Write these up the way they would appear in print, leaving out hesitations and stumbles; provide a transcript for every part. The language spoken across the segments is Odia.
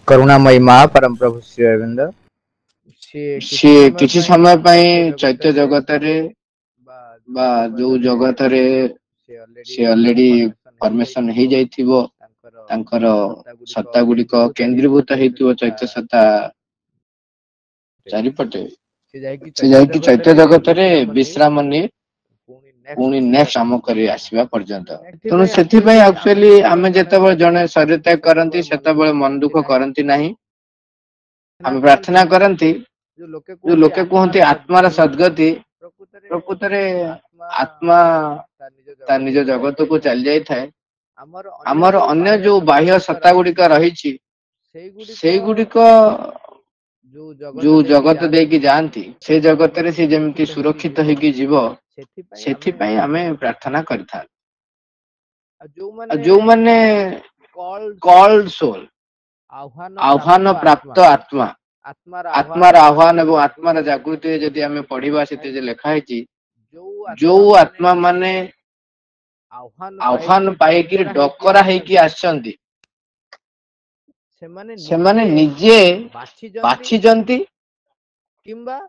करुणामयी माँ परम प्रभु श्री अरविंद ସିଏ କିଛି ସମୟ ପାଇଁ ଚୈତ୍ୟ ଜଗତରେ ବା ଯୋଉ ଜଗତରେ ସେ ଅଲରେଡି ଫର୍ମେସନ ହେଇଯାଇଥିବ, ତାଙ୍କର ସତ୍ତା ଗୁଡିକ କେନ୍ଦ୍ରୀଭୂତ ହେଇଥିବ ଚୈତ୍ୟ ସତ୍ତା ଚାରିପଟେ, ସେ ଯାଇକି ଚୈତ୍ୟ ଜଗତରେ ବିଶ୍ରାମ ନିଏ ପୁଣି ନେକ୍ସଟ କାମ କରି ଆସିବା ପର୍ଯ୍ୟନ୍ତ। ତେଣୁ ସେଥିପାଇଁ ଆକ୍ଚୁଆଲି ଆମେ ଯେତେବେଳେ ଜଣେ ଶରୀର ତ୍ୟାଗ କରନ୍ତି ସେତେବେଳେ ମନ ଦୁଃଖ କରନ୍ତି ନାହିଁ। ଆମେ ପ୍ରାର୍ଥନା କରନ୍ତି, ଯୋଉ ଲୋକେ କୁହନ୍ତି ଆତ୍ମାର ସଦ୍ଗତି, ପ୍ରକୃତରେ ଆତ୍ମା ତା ନିଜ ଜଗତକୁ ଚାଲି ଯାଇଥାଏ। ଆମର ଅନ୍ୟ ଯୋଉ ବାହ୍ୟ ସତ୍ତା ଗୁଡିକ ରହିଛି ସେଇଗୁଡିକ ଯୋଉ ଜଗତ ଦେଇକି ଯାଆନ୍ତି, ସେ ଜଗତରେ ସେ ଯେମିତି ସୁରକ୍ଷିତ ହେଇକି ଯିବ, ସେଥିପାଇଁ ଆମେ ପ୍ରାର୍ଥନା କରିଥାଉ। ଆଉ ଯୋଉମାନେ କଲ୍ଡ ସୋଲ, ଆହ୍ୱାନ ପ୍ରାପ୍ତ ଆତ୍ମା, ଆତ୍ମାର ଆହ୍ୱାନ ଏବଂ ଆତ୍ମାର ଜାଗୃତି ଯଦି ଆମେ ପଢିବା, ସେଥିରେ ଲେଖା ହେଇଛି ଯୋଉ ଆତ୍ମା ମାନେ ଆହ୍ୱାନ ପାଇକି ଡକରା ହେଇକି ଆସିଛନ୍ତି, ସେମାନେ ନିଜେ ବାଛିଛନ୍ତି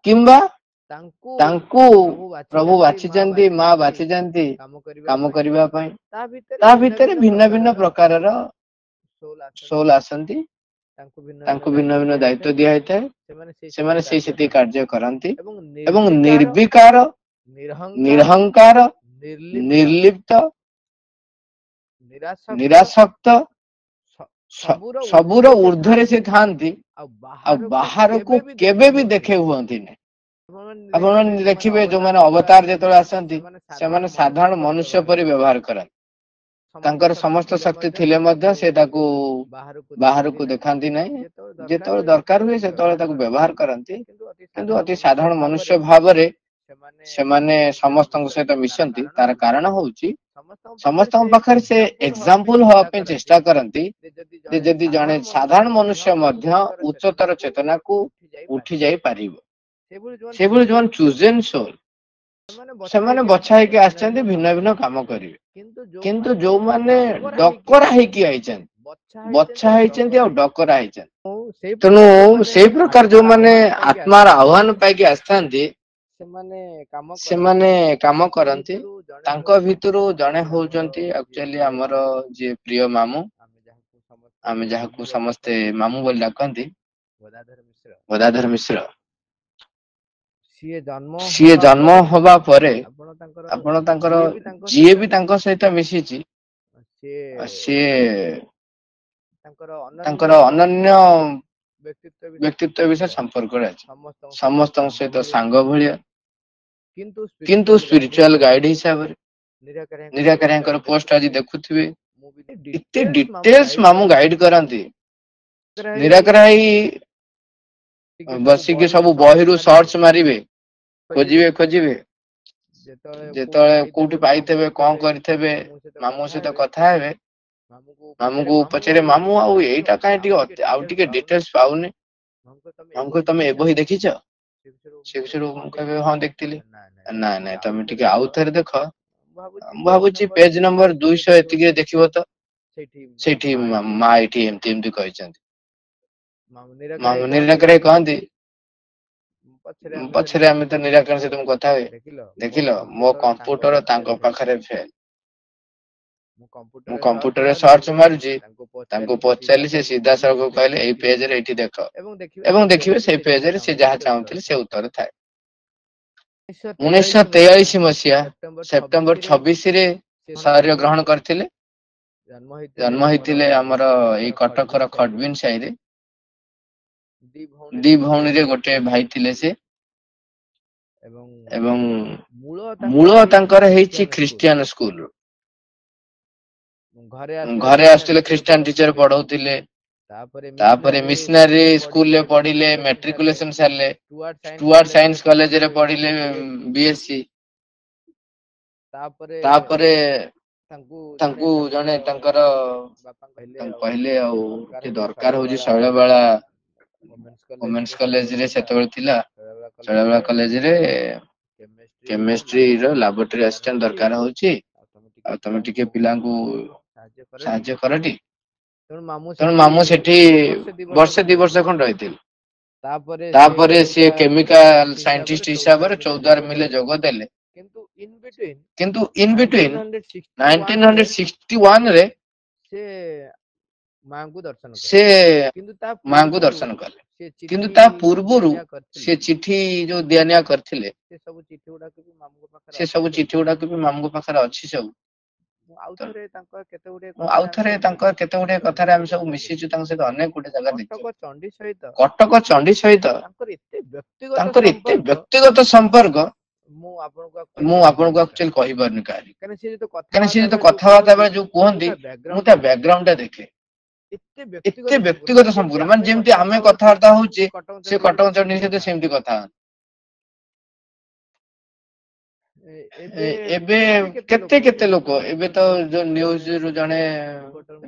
କିମ୍ବା ତାଙ୍କୁ ପ୍ରଭୁ ବାଛିଛନ୍ତି, ମା ବାଛିଛନ୍ତି କାମ କରିବା ପାଇଁ। ତା ଭିତରେ ଭିନ୍ନ ଭିନ୍ନ ପ୍ରକାରର ସୋଲ ଆସନ୍ତି, ତାଙ୍କୁ ଭିନ୍ନ ଭିନ୍ନ ଦାୟିତ୍ୱ ଦିଆ ହେଇଥାଏ। ସେମାନେ ସେତିକି କାର୍ଯ୍ୟ କରନ୍ତି ଏବଂ ନିର୍ବିକାର, ନିରହଙ୍କାର, ନିର୍ଲିପ୍ତ, ନିରାସକ୍ତ, ସବୁର ଊର୍ଦ୍ଧ୍ୱରେ ସେ ଥାନ୍ତି ଆଉ ବାହାରକୁ କେବେ ବି ଦେଖେଇ ହୁଅନ୍ତିନି। ଆପଣ ଦେଖିବେ ଯୋଉମାନେ ଅବତାର ଯେତେବେଳେ ଆସନ୍ତି, ସେମାନେ ସାଧାରଣ ମନୁଷ୍ୟ ପରି ବ୍ୟବହାର କରନ୍ତି। ତାଙ୍କର ସମସ୍ତ ଶକ୍ତି ଥିଲେ ମଧ୍ୟ ସେ ତାକୁ ବାହାରକୁ ଦେଖାନ୍ତି ନାହିଁ। ଯେତେବେଳେ ଦରକାର ହୁଏ ସେତେବେଳେ ତାକୁ ବ୍ୟବହାର କରନ୍ତି, କିନ୍ତୁ ଅତି ସାଧାରଣ ମନୁଷ୍ୟ ଭାବରେ ସେମାନେ ସମସ୍ତଙ୍କ ସହିତ ମିଶନ୍ତି। ତାର କାରଣ ହଉଛି ସମସ୍ତଙ୍କ ପାଖରେ ସେ ଏକ୍ସାମ୍ପଲ ହବା ପାଇଁ ଚେଷ୍ଟା କରନ୍ତି ଯେ ଯଦି ଜଣେ ସାଧାରଣ ମନୁଷ୍ୟ ମଧ୍ୟ ଉଚ୍ଚତର ଚେତନାକୁ ଉଠି ଯାଇପାରିବ। ସେଭଳି ଯୋଉମାନେ ଚୁଜେନ ସୋଲ, ସେମାନେ ବଛା ହେଇକି ଆସିଛନ୍ତି ଭିନ୍ନ ଭିନ୍ନ କାମ କରିବେ। କିନ୍ତୁ ଯୋଉମାନେ ଡକରା ହେଇକି ଆଇଛନ୍ତି, ବଛା ହେଇଛନ୍ତି ଆଉ ଡକରା ହେଇଛନ୍ତି, ତେଣୁ ସେଇ ପ୍ରକାର ଯୋଉମାନେ ଆତ୍ମାର ଆହ୍ୱାନ ପାଇକି ଆସିଥାନ୍ତି, ସେମାନେ କାମ କରନ୍ତି। ତାଙ୍କ ଭିତରୁ ଜଣେ ହଉଛନ୍ତି ଆକ୍ଚୁଆଲି ଆମର ଯିଏ ପ୍ରିୟ ମାମୁଁ, ଆମେ ଯାହାକୁ ସମସ୍ତେ ମାମୁଁ ବୋଲି ଡାକନ୍ତି, ଗଦାଧର ମିଶ୍ର। ସିଏ ଜନ୍ମ ହବା ପରେ ଆପଣ ତାଙ୍କର ଯିଏ ବି ତାଙ୍କ ସହିତ ମିଶିଛି, ସିଏ ତାଙ୍କର ଅନନ୍ୟ ବ୍ୟକ୍ତିତ୍ୱ ବିଷୟ ସମ୍ପର୍କରେ ଅଛି। ସମସ୍ତଙ୍କ ସହିତ ସାଙ୍ଗ ଭଳିଆ, କିନ୍ତୁ ସ୍ପିରିଚୁଆଲ ଗାଇଡ ହିସାବରେ। ନିରାକାରୀଙ୍କର ପୋଷ୍ଟ ଆଜି ଦେଖୁଥିବେ, ଏତେ ଡିଟେଲ୍ସ ମାମୁଁ ଗାଇଡ କରନ୍ତି। ନିରାକାର ଭାଇ ବସିକି ସବୁ ବହିରୁ ସର୍ଚ୍ଚ ମାରିବେ, ଖୋଜିବେ, ଯେତେବେଳେ କୋଉଠି ପାଇଥିବେ, କଣ କରିଥିବେ, ମାମୁଁ ସହିତ କଥା ହେବେ। ମାମୁଁଙ୍କୁ ପଚାରେ, ମାମୁଁ ଆଉ ଏଇଟା କାହିଁ ଟିକେ ଆଉ ଟିକେ ଡିଟେଲ୍ସ ପାଉନି, ମାମୁଁ ତମେ ଏ ବହି ଦେଖିଛ? ସେ ବିଷୟରେ ମୁଁ କହିବି ହଁ ଦେଖିଥିଲି। ନାଇଁ ତମେ ଟିକେ ଆଉ ଥରେ ଦେଖ, ମୁଁ ଭାବୁଛି ପେଜ ନମ୍ବର 200 ଏତିକିରେ ଦେଖିବ ତ, ସେଇଠି ମା ଏଇଠି ଏମିତି ଏମିତି କହିଛନ୍ତି। ମାମୁଁ ନିରାକାର କହନ୍ତି, ପଛରେ ଆମେ ତ ନିରାକାର ସହିତ ମୁଁ କଥା ହୁଏ, ଦେଖିଲ ମୋ କମ୍ପ୍ୟୁଟର ତାଙ୍କ ପାଖରେ ଫେଲ। ମୁଁ କମ୍ପ୍ୟୁଟରରେ ସର୍ଚ୍ଚ ମାରୁଛି, ତାଙ୍କୁ ପଚାରିଲି, ସେ ସିଧାସଳଖ କହିଲେ ଏଇ ପେଜରେ ଏଇଠି ଦେଖ, ଏବଂ ଦେଖିବେ ସେଇ ପେଜରେ ସେ ଯାହା ଚାହୁଁଥିଲେ ସେ ଉତ୍ତର ଥାଏ। 1943 ମସିହା ସେପ୍ଟେମ୍ବର 26ରେ ଶରୀର ଗ୍ରହଣ କରିଥିଲେ। ଜନ୍ମ ହେଇଥିଲେ ଆମର ଏଇ କଟକର ଖଟବିନ ସାହିରେ। ଦି ଭଉଣୀରେ ଗୋଟେ ଭାଇ ଥିଲେ ସେ, ଏବଂ ମୂଳ ତାଙ୍କର ହେଇଛି ଖ୍ରୀଷ୍ଟିଆନ ସ୍କୁଲରୁ। ଘରେ ଆସୁଥିଲେ, ଖ୍ରୀଷ୍ଟିଆନ ଟିଚର ପଢଉଥିଲେ, ତାପରେ ମିଶନାରୀ ସ୍କୁଲରେ ପଢିଲେ, ମେଟ୍ରିକୁଲେସନ ସାରିଲେ, ଷ୍ଟୁଆର୍ଟ ସାଇନ୍ସ କଲେଜରେ ପଢିଲେ ବିଏସସି। ତାପରେ ତାଙ୍କୁ ଜଣେ ତାଙ୍କର କହିଲେ ଆଉ ଟିକେ ଦରକାର ହଉଛି ଶୈଳବାଳା ଓମେନ୍ସ କଲେଜରେ ସେତେବେଳେ ଥିଲା, ଶୈଳବାଳା କଲେଜରେ କେମିଷ୍ଟ୍ରିର ଲାବୋରେଟୋରୀ ଆସିଷ୍ଟାଣ୍ଟ ଦରକାର ହଉଛି, ଆଉ ତମେ ଟିକେ ପିଲାଙ୍କୁ ସାହାଯ୍ୟ କରଟି। ତେଣୁ ମାମୁଁ ସେଠି ବର୍ଷେ 2 ବର୍ଷ ଖଣ୍ଡେ ରହିଥିଲେ। ତାପରେ ସିଏ କେମିକାଲ ସାଇଣ୍ଟିଷ୍ଟ ହିସାବରେ ଚୌଦ୍ୱାର ମିଲେ ଯୋଗ ଦେଲେ। କିନ୍ତୁ ଇନ୍ ବିଟୱିନ୍ 1961 ରେ ସେ ମାଙ୍କୁ ଦର୍ଶନ କଲେ। କିନ୍ତୁ ତା ପୂର୍ବରୁ ସେ ଚିଠି ଯୋଉ ଦିଆ ନିଆ କରିଥିଲେ ସେ ସବୁ ଚିଠି ଗୁଡାକ ବି ମାମୁଙ୍କ ପାଖରେ ଅଛି ସବୁ। ମୁଁ ଆଉ ଥରେ ତାଙ୍କର କେତେ ଗୁଡିଏ କଥାରେ ଆମେ ସବୁ ମିଶିଛୁ ତାଙ୍କ ସହିତ ଅନେକ ଗୁଡେ ଜାଗା ଦେଖିଛୁ। କଟକ ଚଣ୍ଡୀ ସହିତ ତାଙ୍କର ଏତେ ବ୍ୟକ୍ତିଗତ ସମ୍ପର୍କ ମୁଁ ଆପଣଙ୍କୁ ଆକ୍ଚୁଆଲି କହିପାରୁନି କାହାରି। କାହିଁକି ସେ ଯେତେ କଥାବାର୍ତ୍ତା ବେଳେ ଯୋଉ କୁହନ୍ତି ମୁଁ ତା ବ୍ୟାକଗ୍ରାଉଣ୍ଡ ଟା ଦେଖେ। ଏତେ ବ୍ୟକ୍ତିଗତ ସମ୍ପର୍କ ମାନେ ଯେମିତି ଆମେ କଥାବାର୍ତ୍ତା ହଉଛେ ସେ କଟକ ଚଣ୍ଡୀ ସହିତ ସେମିତି କଥା ହନ୍ତି। ଏବେ କେତେ କେତେ ଲୋକ ଏବେ ତ ଯୋଉ ନ୍ୟୁଜ ରୁ ଜଣେ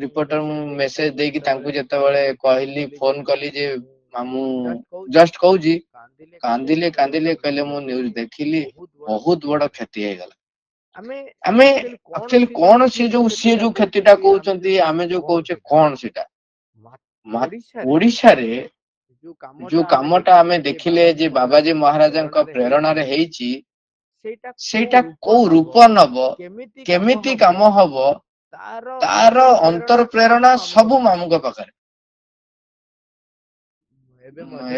ରିପୋର୍ଟର ମୁଁ ମେସେଜ ଦେଇକି ତାଙ୍କୁ ଯେତେବେଳେ କହିଲି ଫୋନ କଲି ଯେ ମାମୁଁ ଜଷ୍ଟ କହୁଛି କାନ୍ଦିଲେ କାନ୍ଦିଲେ କହିଲେ ମୁଁ ନ୍ୟୁଜ ଦେଖିଲି ବହୁତ ବଡ କ୍ଷତି ହେଇଗଲା। ଆମେ ଆକ୍ଚୁଆଲି କଣ ସିଏ ଯୋଉ କ୍ଷତିଟା କହୁଛନ୍ତି ଆମେ ଯୋଉ କହୁଛେ କଣ ସେଟା ଓଡିଶାରେ ଯୋଉ କାମଟା ଆମେ ଦେଖିଲେ ଯେ ବାବାଜୀ ମହାରାଜଙ୍କ ପ୍ରେରଣାରେ ହେଇଛି ସେଇଟା କୋଉ ରୂପ ନବ କେମିତି କାମ ହବ ତାର ଅନ୍ତର ପ୍ରେରଣା ସବୁ ମାମୁଙ୍କ ପାଖରେ।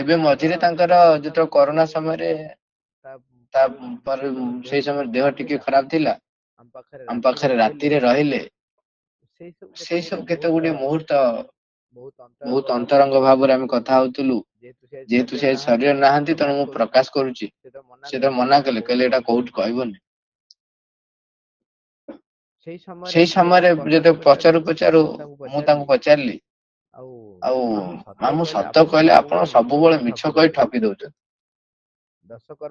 ଏବେ ମଝିରେ ତାଙ୍କର ଯେତେବେଳେ କରୋନା ସମୟରେ ତାପରେ ସେଇ ସମୟରେ ଦେହ ଟିକେ ଖରାପ ଥିଲା ଆମ ପାଖରେ ରାତିରେ ରହିଲେ ସେଇ ସବୁ କେତେ ଗୁଡିଏ ମୁହୂର୍ତ୍ତ ବହୁତ ଅନ୍ତରଙ୍ଗ ଭାବରେ ଆମେ କଥା ହଉଥିଲୁ। ଯେହେତୁ ସେ ଶରୀର ନାହାନ୍ତି ତେଣୁ ମୁଁ ପ୍ରକାଶ କରୁଛି। ସେ ତ ମନା କଲେ କହିଲେ ଏଇଟା କୋଉଠି କହିବନି। ସେଇ ସମୟରେ ଯେତେ ପଚାରୁ ପଚାରୁ ମୁଁ ତାଙ୍କୁ ପଚାରିଲି ଆଉ ମାମୁଁ ସତ କହିଲେ ଆପଣ ସବୁବେଳେ ମିଛ କହି ଠକି ଦଉଛନ୍ତି।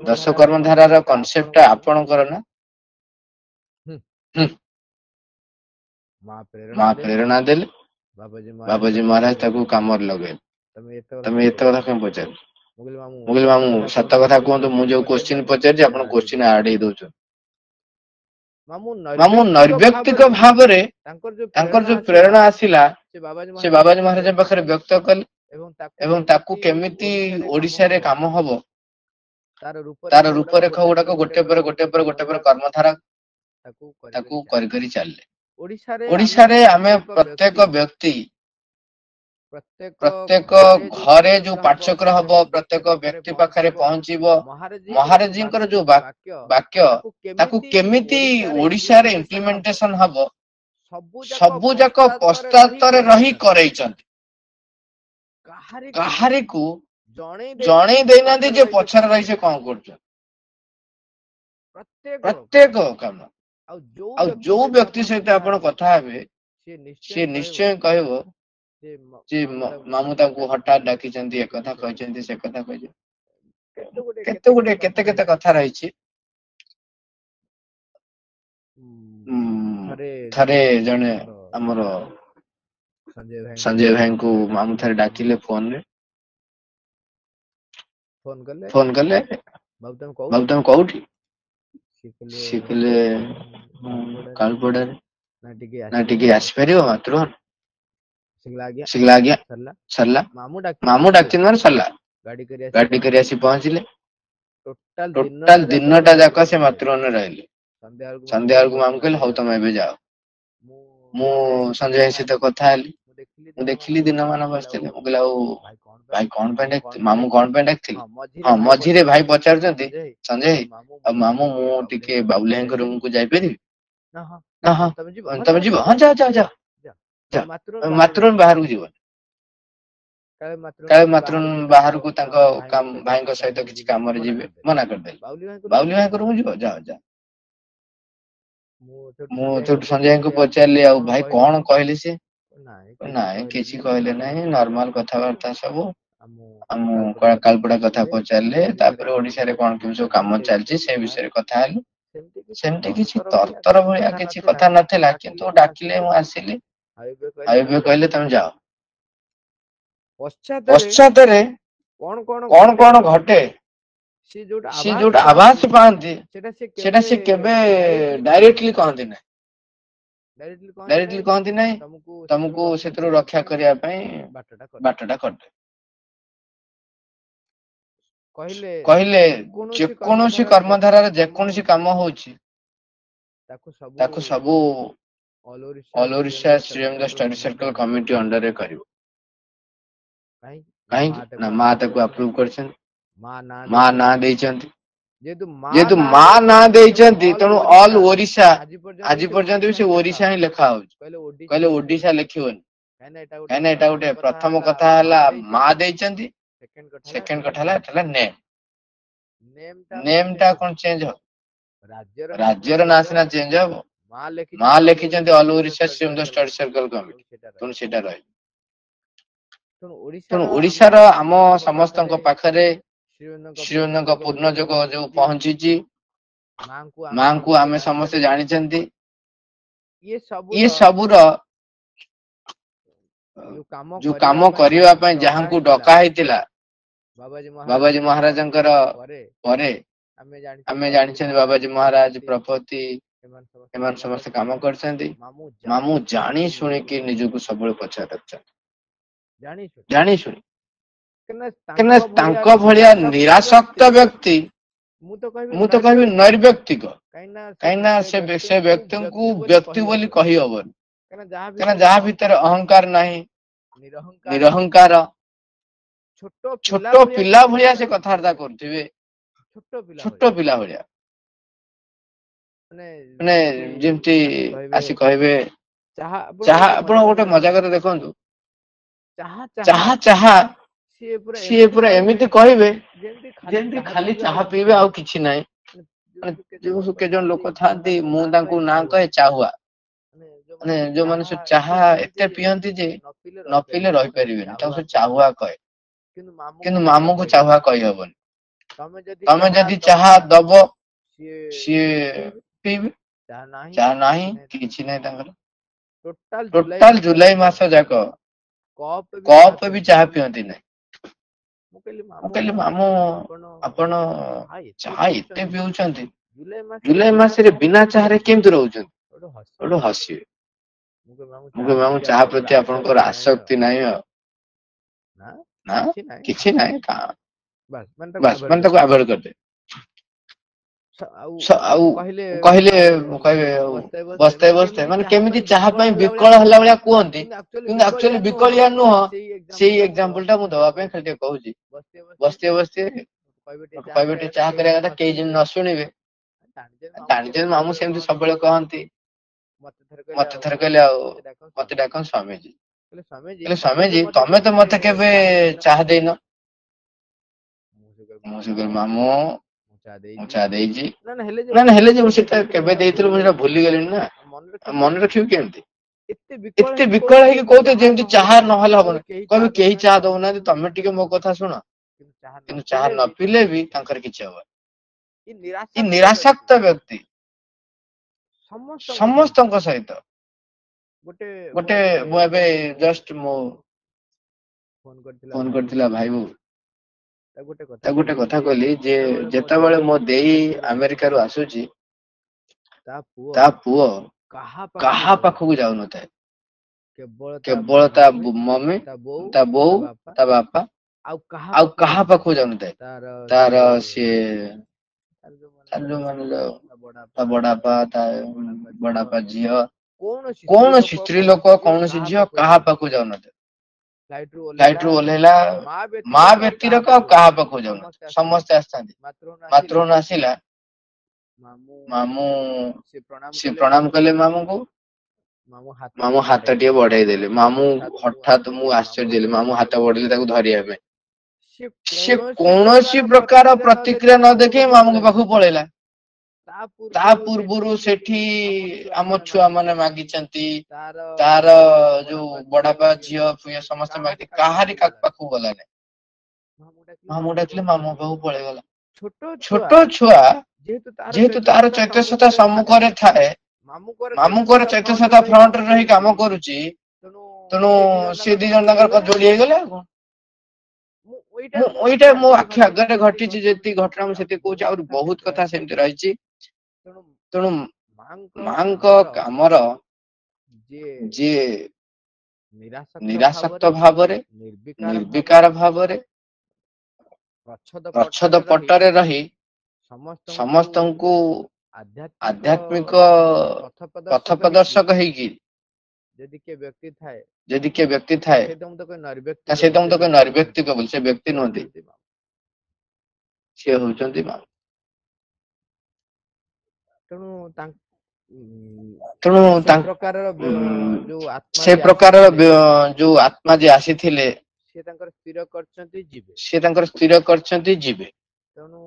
ଦଶ କର୍ମଧାରାର କନସେପ୍ଟ ଟା ଆପଣଙ୍କର ନା? ମା ପ୍ରେରଣା ଦେଲେ ବାବାଜୀ ମହାରାଜ ତାକୁ କାମରେ ଲଗେଇଲେ। ତମେ ଏତେ କଥା କାଇଁ ପଚାରୁଛ? ମୁଁ କହିଲି ମାମୁଁ ସତ କଥା କୁହନ୍ତୁ ମୁଁ ଯୋଉ କୋଶ୍ଚିନ୍ ପଚାରିଛି ଆପଣ କୋଶ୍ଚିନ୍ ଆଡେଇ ଦଉଛନ୍ତି। ମାମୁଁ ନୈର୍ବ୍ୟକ୍ତିକ ଭାବରେ ତାଙ୍କର ଯୋଉ ପ୍ରେରଣା ଆସିଲା ସେ ବାବାଜୀ ମହାରାଜଙ୍କ ପାଖରେ ବ୍ୟକ୍ତ କଲେ ଏବଂ ତାକୁ କେମିତି ଓଡିଶାରେ କାମ ହବ ତାର ରୂପରେଖ ଗୁଡାକ ଗୋଟେ ପରେ କର୍ମଧାରା ତାକୁ କରି କରି ଚାଲିଲେ। ଓଡିଶାରେ ଆମେ ପ୍ରତ୍ୟେକ ବ୍ୟକ୍ତି ପ୍ରତ୍ୟେକ ଘରେ ଯୋଉ ପାଠଚକ୍ର ହବ ପ୍ରତ୍ୟେକ ବ୍ୟକ୍ତି ପାଖରେ ପହଞ୍ଚିବ ମହାରାଜଙ୍କର ଯୋଉ ବାକ୍ୟ ତାକୁ କେମିତି ଓଡିଶାରେ ଇମ୍ପ୍ଲିମେଣ୍ଟେସନ ହବ ସବୁ ଯାକ ପଶ୍ଚାତରେ ରହି କରେଇଛନ୍ତି। କାହାରିକୁ ଜଣେଇ ଦେଇନାହାନ୍ତି ଯେ ପଛରେ ରହି ସେ କଣ କରୁଛନ୍ତି। ପ୍ରତ୍ୟେକ କାମ ଆଉ ଯୋଉ ବ୍ୟକ୍ତି ସହିତ ଆପଣ କଥା ହେବେ ସିଏ ନିଶ୍ଚୟ କହିବ ଯେ ମାମୁଁ ତାଙ୍କୁ ହଠାତ୍ ଡାକିଛନ୍ତି ଏକଥା କହିଛନ୍ତି ସେ କଥା କହିଛନ୍ତି। କେତେ କେତେ କଥା ରହିଛି। ଥରେ ଜଣେ ଆମର ସଞ୍ଜୟ ଭାଇଙ୍କୁ ମାମୁଁ ଥରେ ଡାକିଲେ ଫୋନ କଲେ ବାବୁ ତମେ କୋଉଠି? ସିଏ କହିଲେ କାଳୁପଡାରେ। ନା ଟିକେ ଆସିପାରିବ ମାତୃଭବନ? ସେ କହିଲେ ଆଜ୍ଞା ସରିଲା ମାମୁଁ ଡାକିଛନ୍ତି ମାନେ ସରିଲା। ଗାଡି କରି ଆସି ପହଞ୍ଚିଲେ। ଟୋଟାଲ ଦିନଟା ଯାକ ସେ ମାତୃଭବନରେ ରହିଲେ। ସନ୍ଧ୍ୟା ବେଳକୁ ମାମୁଁ କହିଲେ ହଉ ତମେ ଏବେ ଯାଅ। ମୁଁ ସଞ୍ଜୟ ଭାଇ ସହିତ କଥା ହେଲି। ମୁଁ ଦେଖିଲି ଦିନମାନ ବସିଥିଲେ। ମୁଁ କହିଲି ଆଉ ଭାଇ କଣ ପାଇଁ ଡାକିଥିଲେ ମାମୁଁ କଣ ପାଇଁ ଡାକିଥିଲେ? ହଁ ମଝିରେ ଭାଇ ପଚାରୁଛନ୍ତି ସଞ୍ଜୟ ଭାଇ ଆଉ ମାମୁଁ ମୁଁ ଟିକେ ବାବୁଲି ଭାଇଙ୍କ ରୁମକୁ ଯାଇପାରିବି? ନା ହଁ ତମେ ଯିବ ହଁ ଯାଅ ମାତୃଭବନ ବାହାରକୁ ଯିବନି। କାଳେ ମାତୃଭବନ ବାହାରକୁ ତାଙ୍କ ଭାଇଙ୍କ ସହିତ କିଛି କାମରେ ଯିବେ ମନା କରିଦେଲେ। ବାବୁଲି ଭାଇଙ୍କ ରୁମ ଯିବ ଯାଅ। ମୁଁ ସେଠୁ ସଞ୍ଜୟ ଭାଇଙ୍କୁ ପଚାରିଲି ଆଉ ଭାଇ କଣ କହିଲେ ସେ? ନାଇଁ କିଛି କହିଲେ ନାହିଁ ନର୍ମାଲ କଥାବାର୍ତ୍ତା ସବୁ। ଆଉ ମୁଁ କାଳୁପଡା କଥା ପଚାରିଲେ ତାପରେ ଓଡିଶାରେ କଣ କେମିତି ସବୁ କାମ ଚାଲିଛି ସେ ବିଷୟରେ କଥା ହେଲୁ। ସେମିତି କିଛି ତରତର ଭଳିଆ କିଛି କଥା ନଥିଲା କିନ୍ତୁ ଡାକିଲେ ମୁଁ ଆସିଲି। ଆଉ ଏବେ କହିଲେ ତମେ ଯାଅ। ପଶ୍ଚାତରେ କଣ କଣ ଘଟେ ସେ ଯୋଉଟା ଆଭାସ ପାଆନ୍ତି ସେଟା ସେ କେବେ ଡାଇରେକ୍ଟଲି କହନ୍ତି ନାହିଁ। ଡାଇରେକ୍ଟଲି କହନ୍ତି ନାହିଁ ତମକୁ ସେଥିରୁ ରକ୍ଷା କରିବା ପାଇଁ ବାଟଟା କରିଦେ। କହିଲେ ଯେକୌଣସି କର୍ମଧାରାର ଯେକୌଣସି କାମ ହଉଛି ତାକୁ ସବୁ all Odisha Sriramdas study circle committee ଅଣ୍ଡରରେ କରିବ। କାହିଁକି ନା ମା ତାକୁ ଆପ୍ରୁଭ କରିଛନ୍ତି, ମା ନାଁ ଦେଇଛନ୍ତି। ଯେହେତୁ ମା ନାଁ ଦେଇଛନ୍ତି ତେଣୁ ଅଲ ଓଡିଶା ଆଜି ପର୍ଯ୍ୟନ୍ତ ବି ସେ ଓଡିଶା ହିଁ ଲେଖା ହଉଛି। କହିଲେ ଓଡିଶା ଲେଖିବନି, କାହିଁକିନା ଏଇଟା ଗୋଟେ ପ୍ରଥମ କଥା ହେଲା ମା ଦେଇଛନ୍ତି, ସେକେଣ୍ଡ କଥା ହେଲା ନେମ୍। ନେମ୍ ଟା କଣ ଚେଞ୍ଜ ହବ? ରାଜ୍ୟର ନାଁ ସିନା ଚେଞ୍ଜ ହବ, ମା ଲେଖିଛନ୍ତି all Odisha Sriramdas study circle committee, ତେଣୁ ସେଇଟା ରହିବ। ତେଣୁ ଓଡିଶାର ଆମ ସମସ୍ତଙ୍କ ପାଖରେ ଶ୍ରୀଅନ୍ନଙ୍କ ପୂର୍ଣ୍ଣ ଯୋଗ ଯୋଉ ପହଞ୍ଚିଛି, ମାଙ୍କୁ ଆମେ ସମସ୍ତେ ଜାଣିଛନ୍ତି। ଇଏ ସବୁର ଯୋଉ କାମ କରିବା ପାଇଁ ଯାହାଙ୍କୁ ଡକା ହେଇଥିଲା ବାବାଜୀ ମହାରାଜଙ୍କର ପରେ ଆମେ ଜାଣିଛନ୍ତି ବାବାଜୀ ମହାରାଜ ପ୍ରପତି ଏମାନେ ସମସ୍ତେ କାମ କରିଛନ୍ତି। ମାମୁଁ ଜାଣି ଶୁଣିକି ନିଜକୁ ସବୁବେଳେ ପଛରେ ରଖିଛନ୍ତି, ଜାଣି ଶୁଣି। କାହିଁକିନା ତାଙ୍କ ଭଳିଆ ନିରାସକ୍ତ ବ୍ୟକ୍ତି, ମୁଁ ତ କହିବି ନୈର୍ବ୍ୟକ୍ତିକ, କାହିଁକିନା ସେ ବ୍ୟକ୍ତିଙ୍କୁ ବ୍ୟକ୍ତି ବୋଲି କହିହବନି। କାହିଁକିନା ଯାହା ଭିତରେ ଅହଙ୍କାର ନାହିଁ, ନିରହଙ୍କାର, ଛୋଟ ପିଲା ଭଳିଆ ସେ କଥାବାର୍ତ୍ତା କରୁଥିବେ, ଛୋଟ ପିଲା ଭଳିଆ। ମାନେ ଯେମିତି ଆସି କହିବେ ଚାହା, ଆପଣ ଗୋଟେ ମଜା କଥା ଦେଖନ୍ତୁ, ଚାହା ଚାହା ସିଏ ପୁରା ଏମିତି କହିବେ ଯେମିତି ଖାଲି ଚାହା ପିଇବେ ଆଉ କିଛି ନାହିଁ। ଯୋଉ କେଜଣ ଲୋକ ଥାନ୍ତି ମୁଁ ତାଙ୍କୁ ନାଁ କହେ ଚାହୁଆ, ମାନେ ଯୋଉମାନେ ସବୁ ଚାହା ଏତେ ପିଅନ୍ତି ଯେ ନ ପିଇଲେ ରହିପାରିବେନି, ତାଙ୍କୁ ସବୁ ଚାହୁଆ କହେ। କିନ୍ତୁ ମାମୁଁକୁ ଚାହୁଆ କହିହବନି। ତମେ ଯଦି ଚାହା ଦବ ସିଏ ପିଇବେ, ଚାହା ନାହିଁ କିଛି ନାହିଁ ତାଙ୍କର। ଟୋଟାଲ ଜୁଲାଇ ମାସ ଯାକ କପ୍ ବି ଚାହା ପିଅନ୍ତି ନାହିଁ। ମୁଁ କହିଲି ମାମୁଁ ଆପଣ ଚାହା ଏତେ ପିଉଛନ୍ତି, ଜୁଲାଇ ମାସରେ ବିନା ଚାହାରେ କେମିତି ରହୁଛନ୍ତି? ସେଠୁ ହସିବେ। ମୁଁ କହିବି ମାମୁଁ ଚାହା ପ୍ରତି ଆପଣଙ୍କର ଆସକ୍ତି ନାହିଁ ଆଉ। ନା କିଛି ନାହିଁ, ବାସ୍ ମାନେ ତାକୁ ଆଭଏଡ୍ କରିଦେ। ଆଉ କହିଲେ କହିବେ ବସ୍ତେ ମାନେ କେମିତି ଚାହା ପାଇଁ ବିକଳ ହେଲା ଭଳିଆ କୁହନ୍ତି, କିନ୍ତୁ ଆକ୍ଚୁଆଲି ବିକଳିଆ ନୁହଁ। ସେଇ ଏକ୍ସାମ୍ପଲ ଟା ମୁଁ ଦବା ପାଇଁ ଖାଲି ଟିକେ କହୁଛି। ବସିଥିବେ କହିବେ ଟିକେ ଚାହା କରିବା କଥା, କେହି ଯେମିତି ନ ଶୁଣିବେ। ଜାଣିଛନ୍ତି ମାମୁଁ ସେମିତି ସବୁବେଳେ କହନ୍ତି। ମତେ ଥରେ କହିଲେ ଆଉ ମତେ ଡାକନ୍ତି ସ୍ୱାମୀଜୀ। କହିଲେ ସ୍ୱାମୀଜୀ ତମେ ତ ମତେ କେବେ ଚାହା ଦେଇନ। ମୁଁ ସେ କହିଲି ମାମୁଁ ମୁଁ ଚାହା ଦେଇଛି। ନା ହେଲେ ଯେ ମୁଁ ସେଟା କେବେ ଦେଇଥିଲି ମୁଁ ସେଟା ଭୁଲିଗଲିଣି ନା, ମନେ ରଖିବି କେମିତି? ଏତେ ବିକଳ ହେଇକି କହୁଥିବେ ଯେମିତି ଚାହା ନହେଲେ ହବନି। କହିବେ କେହି ଚାହା ଦଉନାହାନ୍ତି, ତମେ ଟିକେ ମୋ କଥା ଶୁଣ। କିନ୍ତୁ ଚାହା ନ ପିଇଲେ ବି ତାଙ୍କର କିଛି ହବନି। ଏ ନିରାସକ୍ତ ବ୍ୟକ୍ତି ସମସ୍ତଙ୍କ ସହିତ। ଗୋଟେ ମୁଁ ଏବେ ଜଷ୍ଟ ମୋ ଫୋନ କରିଥିଲା ଭାଇ ବୋଉ, ତାକୁ ଗୋଟେ କଥା କହିଲି ଯେ ଯେତେବେଳେ ମୋ ଦେଇ ଆମେରିକାରୁ ଆସୁଛି ତା ପୁଅ କାହା ପାଖକୁ ଯାଉନଥାଏ, କେବଳ ତା ମମି, ତା ବୋଉ, ତା ବାପା ଆଉ କାହା ପାଖକୁ ଯାଉନଥାଏ। ତାର ସିଏ ତା ବଡବାପା, ତା ବଡବାପା ଝିଅ, କୌଣସି ସ୍ତ୍ରୀ ଲୋକ କୌଣସି ଝିଅ କାହା ପାଖକୁ ଯାଉନଥାଏ। ଫ୍ଲାଇଟ ରୁ ଓହ୍ଲେଇଲା ମା ବ୍ୟତିରେକ ଆଉ କାହା ପାଖକୁ ଯାଉନଥାଏ, ସମସ୍ତେ ଆସିଥାନ୍ତି। ବାଥରୁମ ଆସିଲା ମାମୁଁ ସିଏ ପ୍ରଣାମ କଲେ ମାମୁଁଙ୍କୁ, ମାମୁଁ ହାତ ଟିକେ ବଢେଇ ଦେଲେ। ମାମୁଁ ହଠାତ୍ ମୁଁ ଆଶ୍ଚର୍ଯ୍ୟ ହେଲି, ମାମୁଁ ହାତ ବଢେଇଲେ ତାକୁ ଧରିବା ପାଇଁ। ସେ କୌଣସି ପ୍ରକାର ପ୍ରତିକ୍ରିୟା ନ ଦେଖେଇ ମାମୁଁଙ୍କ ପାଖକୁ ପଳେଇଲା। ତା ପୂର୍ବରୁ ସେଠି ଆମ ଛୁଆ ମାନେ ମାଗିଛନ୍ତି, ତାର ଯୋଉ ବଡବାପା ଝିଅ ଫିଅ ସମସ୍ତେ ମାଗିଛନ୍ତି, କାହାରି ପାଖକୁ ଗଲାନି। ମାମୁଁ ଡାକିଲେ ମାମୁଁ ପାଖକୁ ପଳେଇଗଲା। ଛୋଟ ଛୁଆ ଯେହେତୁ ତାର ଚୈତନ୍ୟତା ସମ୍ମୁଖରେ ଥାଏ, ମାମୁଁଙ୍କର ଚୈତନ୍ୟତା ଫ୍ରଣ୍ଟରେ ରହି କାମ କରୁଛି, ତେଣୁ ସେ ଦି ଜଣ ତାଙ୍କର ଯୋଡି ହେଇଗଲେ ଆଉ କଣ। ମୁଁ ଏଇଟା ମୋ ଆଖି ଆଗରେ ଘଟିଛି, ଯେତିକି ଘଟଣା ମୁଁ ସେତିକି କହୁଛି। ଆହୁରି ବହୁତ କଥା ସେମିତି ରହିଛି। ତେଣୁ ମାଙ୍କ କାମର ଯିଏ ନିରାସକ୍ତ ଭାବରେ ନିର୍ବିକାର ଭାବରେ ପ୍ରଚ୍ଛଦ ପଟରେ ରହି ସମସ୍ତଙ୍କୁ ଆଧ୍ୟାତ୍ମିକ ପଥ ପ୍ରଦର୍ଶକ ହେଇକି ଯଦି କିଏ ବ୍ୟକ୍ତି ଥାଏ ତା ସହିତ ମୁଁ ତାକୁ ନୈର୍ବ୍ୟକ୍ତିକ ବୋଲି, ସେ ବ୍ୟକ୍ତି ନୁହନ୍ତି, ସିଏ ହଉଛନ୍ତି ମା। ତେଣୁ ସେ ପ୍ରକାରର ଯୋଉ ଆତ୍ମା ଯିଏ ଆସିଥିଲେ ସିଏ ତାଙ୍କର ସ୍ଥିର କରିଛନ୍ତି ଯିବେ। ତେଣୁ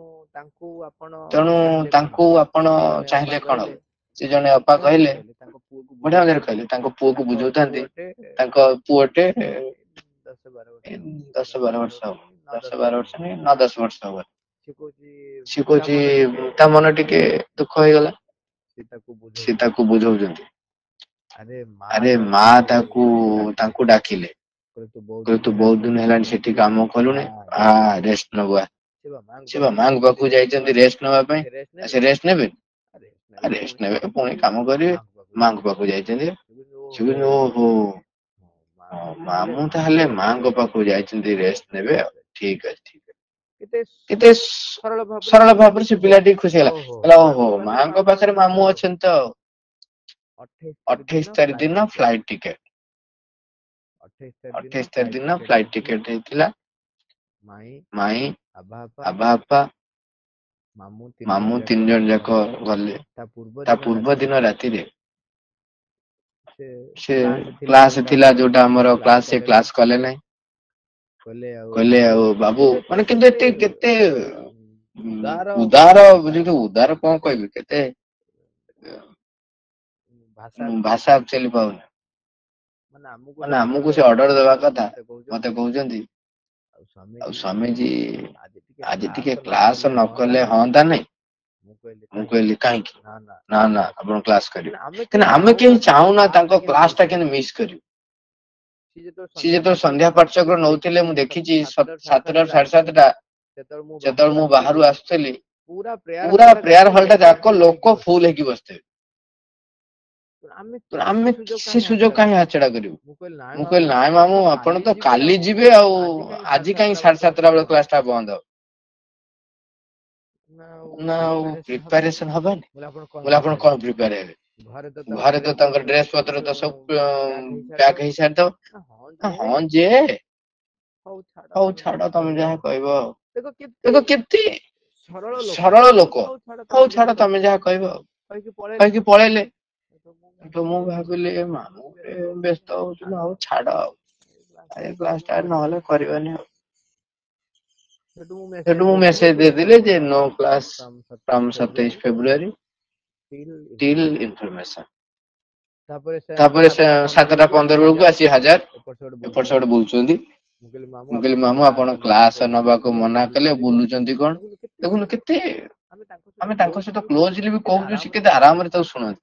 ତାଙ୍କୁ ଆପଣ ଚାହିଁଲେ କଣ ହବ? ସେ ଜଣେ ଅପା କହିଲେ, ବଢିଆ ଭାବରେ କହିଲେ, ତାଙ୍କ ପୁଅକୁ ବୁଝଉଥାନ୍ତି, ତାଙ୍କ ପୁଅଟେ 10-12 ବର୍ଷ ହବ, 10-12 ବର୍ଷ ନାଇଁ 9-10 ବର୍ଷ ହବ। ସିଏ କହୁଛି ତା ମନ ଟିକେ ଦୁଃଖ ହେଇଗଲା, ସିଏ ତାକୁ ବୁଝଉଛନ୍ତି। ଆରେ ମା ତାଙ୍କୁ ଡାକିଲେ, କହିଲେ ତୁ ବହୁତ ଦିନ ହେଲାଣି ସେଠି କାମ କଲୁଣି, ରେଷ୍ଟ ନବୁ ଆ। ସେ ବା ମାଙ୍କ ପାଖକୁ ଯାଇଛନ୍ତି ରେଷ୍ଟ ନବା ପାଇଁ, ସେ ରେଷ୍ଟ ନେବେ? ରେଷ୍ଟ ନେବେ ପୁଣି କାମ କରିବେ, ମାଙ୍କ ପାଖକୁ ଯାଇଛନ୍ତି। ସେ କହିଲେ ଓହୋ ମାମୁଁ ତାହେଲେ ମାଙ୍କ ପାଖକୁ ଯାଇଛନ୍ତି ରେଷ୍ଟ ନେବେ, ଆଉ ଠିକ ଅଛି। କେତେ ସରଳ ଭାବରେ ସେ ପିଲା ଟିକେ ଖୁସି ହେଲା, କହିଲା ଓହୋ ମାଙ୍କ ପାଖରେ ମାମୁଁ ଅଛନ୍ତି ତ। 28 ତାରିଖ ଦିନ ଫ୍ଲାଇଟ୍ ଟିକେଟ, 28 ତାରିଖ ଦିନ ଫ୍ଲାଇଟ୍ ଟିକେଟ ହେଇଥିଲା। ମାଇଁ, ଆବା ଆପା, ମାମୁଁ 3 ଜଣ ଯାକ ଗଲେ। ତା ପୂର୍ବ ଦିନ ରାତିରେ ସେ କ୍ଲାସ ଥିଲା ଯୋଉଟା ଆମର କ୍ଲାସ, ସେ କ୍ଲାସ କଲେ ନାହିଁ। କହିଲେ ଆଉ ବାବୁ ମାନେ କିନ୍ତୁ ଏତେ କେତେ ଉଦାର, ଉଦାର କଣ କହିବି, କେତେ ଭାଷା ଆକ୍ଚୁଆଲି ପାଉନି। ମାନେ ଆମକୁ ସେ ଅର୍ଡର ଦେବା କଥା, ମତେ କହୁଛନ୍ତି ଆଉ ସ୍ୱାମୀଜୀ ଆଜି ଟିକେ କ୍ଲାସ ନ କଲେ ହଅନ୍ତା ନାଇଁ? ମୁଁ କହିଲି କାହିଁକି? ନା ଆପଣ କ୍ଲାସ କରିବେ, କାହିଁକିନା ଆମେ କେହି ଚାହୁଁନା ତାଙ୍କ କ୍ଲାସ ଟା କେମିତି ମିସ୍ କରିବୁ। ସିଏ ଯେତେବେଳେ ସନ୍ଧ୍ୟା ପାଠଚକ୍ର ନଉଥିଲେ, ମୁଁ ଦେଖିଛି 7ଟା 7:30, ଯେତେବେଳେ ମୁଁ ବାହାରୁ ଆସୁଥିଲି ପୁରା ପ୍ରେୟାର ହଲ ଟା ଯାକ ଲୋକ ଫୁଲ ହେଇକି ବସିଥିବେ। ଆମେ ସେ ସୁଯୋଗ କାହିଁ ହାତଛଡା କରିବୁ? ମୁଁ କହିଲି ନାଇଁ ମାମୁଁ ଆପଣ ତ କାଲି ଯିବେ, ଆଉ ଆଜି କାହିଁ 7:30 ବେଳେ କ୍ଲାସ ଟା ବନ୍ଦ ହବ? ନା ଆଉ ପ୍ରିପାରେସନ ହବାନି? ବୋଲେ ଆପଣ କଣ ପ୍ରିପେୟାର ହେବେ? ଘରେ ତ ତାଙ୍କର ଡ୍ରେସ ପତ୍ର ତ ସବୁ ପ୍ୟାକ୍ ହେଇସାରିଥିବ। ହଁ ଯେ ହଉ ଛାଡ ତମେ ଯାହା କହିବ ଆଉ। ଦେଖ କେତେ ସରଳ ଲୋକ, ହଉ ଛାଡ ତମେ ଯାହା କହିବ ଆଉ କହିକି ପଳେଇଲେ। ତ ମୁଁ ଭାବିଲି ମାମୁଁ ବ୍ୟସ୍ତ ହଉଛନ୍ତି, ହଉ ଛାଡ ଆଉ କ୍ଲାସ ଟା ନହେଲେ କରିବାନି ଆଉ। ସେଠୁ ମୁଁ ମେସେଜ ଦେଇଦେଲି ଯେ no class from 27 February till information. ତାପରେ 7:15 ବେଳକୁ ଆସି ହାଜର, ଏପଟ ସେପଟ ବୁଲୁଛନ୍ତି। ମୁଁ କହିଲି ମାମୁଁ ଆପଣ କ୍ଲାସ ନବାକୁ ମନା କଲେ, ବୁଲୁଛନ୍ତି କଣ? ଦେଖୁନ କେତେ ଆମେ ତାଙ୍କ ସହିତ କ୍ଲୋଜଲି ବି କହୁଛୁ, ସେ କେତେ ଆରାମରେ ତାକୁ ଶୁଣନ୍ତି।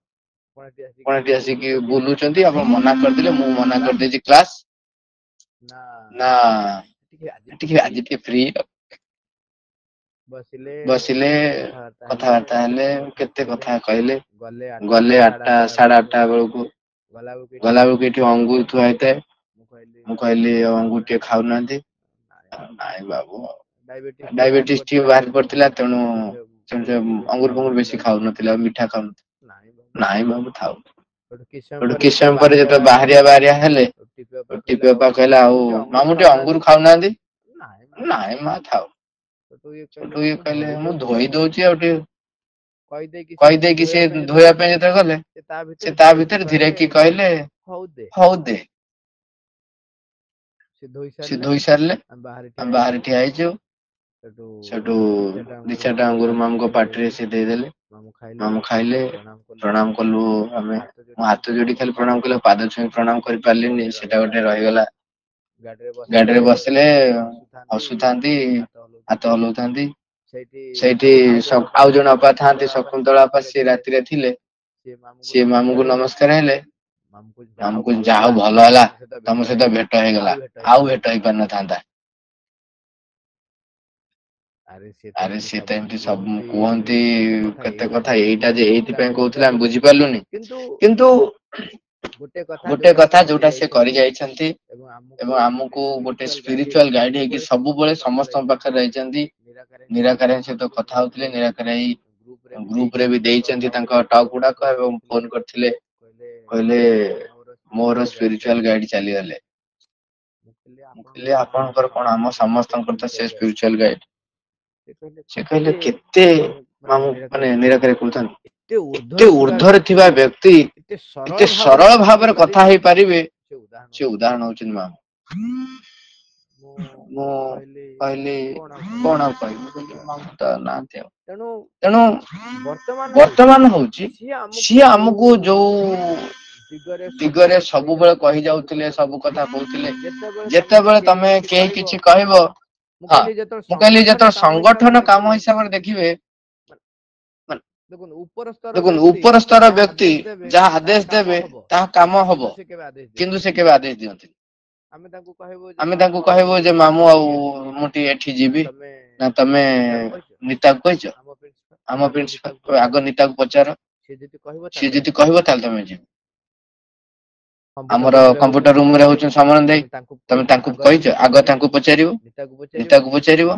ଆପଣ ଏଠି ଆସିକି ବୁଲୁଛନ୍ତି, ଆପଣ ମନା କରିଦେଲେ, ମୁଁ ମନା କରିଦେଇଛି କ୍ଲାସ। ନା ଟିକେ ଆଜି ଟିକେ ଫ୍ରି ବସିଲେ, କଥାବାର୍ତ୍ତା ହେଲେ, କେତେ କଥା କହିଲେ। ଗଲେ 8ଟା 8:30 ବେଳକୁ, ଗଲାବେଳକୁ ଏଠି ଅଙ୍ଗୁର ଥୁଆ ହେଇଥାଏ। ମୁଁ କହିଲି ଅଙ୍ଗୁର ଟିକେ ଖାଉନାହାନ୍ତି? ନାଇଁ ବାବୁ ଡାଇବେଟିସ ଟିକେ ବାହାରି ପଡିଥିଲା, ତେଣୁ ଅଙ୍ଗୁର ଫଙ୍ଗୁର ବେଶୀ ଖାଉନଥିଲା, ମିଠା ଖାଉନଥିଲା। ନାଇଁ ବାବୁ ଥାଉ। ସେଠୁ କିଛି ସମୟ ପରେ ଯେତେବେଳେ ବାହାରିଆ ହେଲେ, ଟିପି ଅପା କହିଲା ଆଉ ମାମୁଁ ଟିକେ ଅଙ୍ଗୁର ଖାଉନାହାନ୍ତି? ନାଇଁ ମା ଥାଉ। ସେଠୁ ଇଏ କହିଲେ ମୁଁ ଧୋଇ ଦଉଛି ଆଉ ଟିକେ, କହିଦେଇକି ସେ ଧୋଇବା ପାଇଁ ଯେତେବେଳେ ଗଲେ, ସେ ତା ଭିତରେ ଧୀରେ କି କହିଲେ ହଉ ଦେ। ସେ ଧୋଇ ସାରିଲେ, ଆମେ ବାହାରେ ଠିଆ ହେଇଛୁ। ସେଠୁ 2-4ଟା ଅଙ୍ଗୁର ମାମୁଁଙ୍କ ପାଟିରେ ସେ ଦେଇଦେଲେ। ମାମୁଁ ଖାଇଲେ, ପ୍ରଣାମ କଲୁ ଆମେ। ମୁଁ ହାତ ଯୋଡି ଖାଲି ପ୍ରଣାମ କଲି, ପାଦ ଛୁଇଁ ପ୍ରଣାମ କରିପାରିଲିନି, ସେଟା ଗୋଟେ ରହିଗଲା। ଗାଡିରେ ବସିଲେ, ହସୁଥାନ୍ତି, ହାତ ହଲଉଥାନ୍ତି। ସେଇଠି ଆଉ ଜଣେ ଅପା ଥାନ୍ତି, ଶକୁନ୍ତଳା ଅପା, ସିଏ ରାତିରେ ଥିଲେ। ସିଏ ମାମୁଁଙ୍କୁ ନମସ୍କାର ହେଲେ। ମାମୁଁ କହୁଛନ୍ତି ଯାହା ହଉ ଭଲ ହେଲା ତମ ସହିତ ଭେଟ ହେଇଗଲା, ଆଉ ଭେଟ ହେଇପାରିନଥାନ୍ତା। ଆରେ ସିଏ ତ ଏମିତି ସବୁ କୁହନ୍ତି କେତେ କଥା, ଏଇଟା ଯେ ଏଇଥିପାଇଁ କହୁଥିଲେ ଆମେ ବୁଝିପାରିଲୁନି। କିନ୍ତୁ गोटे कथा जोटा से करि जाइछंती एवं हमकु गोटे स्पिरिचुअल गाइड है कि सब बेले समस्त पाखे रहिछंती निराकार से तो कथा होतले निराकार ग्रुप रे भी देइछंती तांका टॉक गुडा को एवं फोन करथिले कहले मोर स्पिरिचुअल गाइड चली गले मुखले आपनकर कोन हम समस्त करता से स्पिरिचुअल गाइड से कहले केते मामू माने निराकार कहतन एते ऊर्ध्वर थिबा व्यक्ति एते सरल भाବରେ କଥା ହେଇ ପାରିବେ से उदाहरण होचन मामू मो कहले कोन कहबो मामू त नाते तेनु वर्तमान होची सी हमकु जो दिगरे सब बेले कहि जाउथिले सब कथा कहउथिले जेते बेले तमे के किछि कहबो हां मु कहली जेतो संगठन काम हिसाब रे देखिबे देखुन ऊपर स्तर व्यक्ति जहाँ आदेश देवे ता काम हबो किंतु से केबे आदेश दियंती आमे तांको कहबो जे मामू आ मुटी एठी जीबी ना तमे नीता कहछो हम प्रिंसिपल आगो नीता को पचार से जति कहबो ताल तमे जीबो हमर कंप्यूटर रूम रे होचन सामान दे तमे तांको कहछो आगो तांको पचारिबो नीता को पचारिबो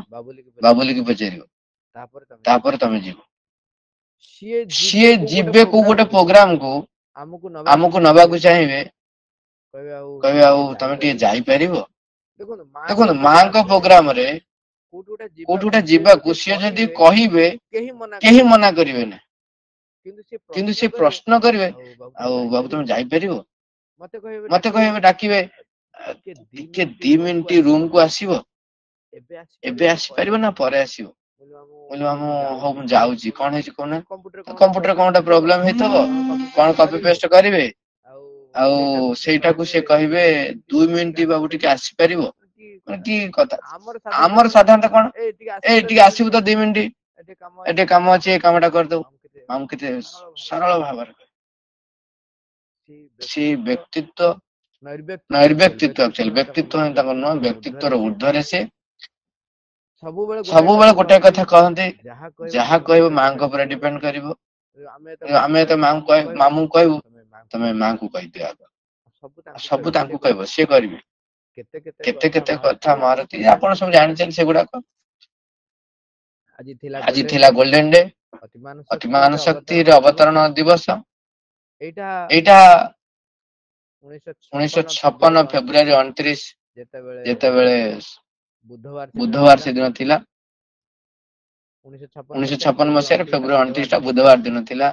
बाबुली की पचारिबो तापर तमे जीबो सीए जीबे को गोटे प्रोग्राम को हमकु नबा को चाहिए कहबे आउ तमे टी जाई परिबो देखो मां को प्रोग्राम रे कोठुटा जीबा को सीए जदी कहिबे केही मना करिवे ना किंतु से प्रश्न करिवे आ बाबू तमे जाई परिबो मते कहबे डाकिबे के 2 मिनिट रूम को आसीबो एबे आसी परिबो ना परे आसीबो बोले हम हो मु जाउची कोन हेची कोन कंप्यूटर कोनटा प्रॉब्लम हेतबो कोन कॉपी पेस्ट करिवे आ सेटा को से कहिबे 2 मिनिट बाबू टिके आसी परिबो की कथा हमर साधारण कोन ए टिके आसीबो तो 2 मिनिट एटे काम अछि ए कामटा कर दो हम केते सरल भाबर सी व्यक्तित्व नैर्व्यक्तित्व एक्चुअली व्यक्तित्व है तक न व्यक्तित्व रो ऊर्ध्वरे से सब बेले गोटे कथा कहते जहा कहबो मां को ऊपर डिपेंड करिवो आमे तो मामू कहबो तमे मां को कहि दिया सब तांको कहबो से करबे केते केते कथा मारती आपण सब जानि छन सेगुडा को आज थिला गोल्डन डे अतिमान शक्ति रे अवतरण दिवस एटा 1956 फेब्रुआरी 29 जेते बेले बुधवार से दिन थिला 1956 मसीह फेब्रुआरी 29 टा बुधवार दिन थिला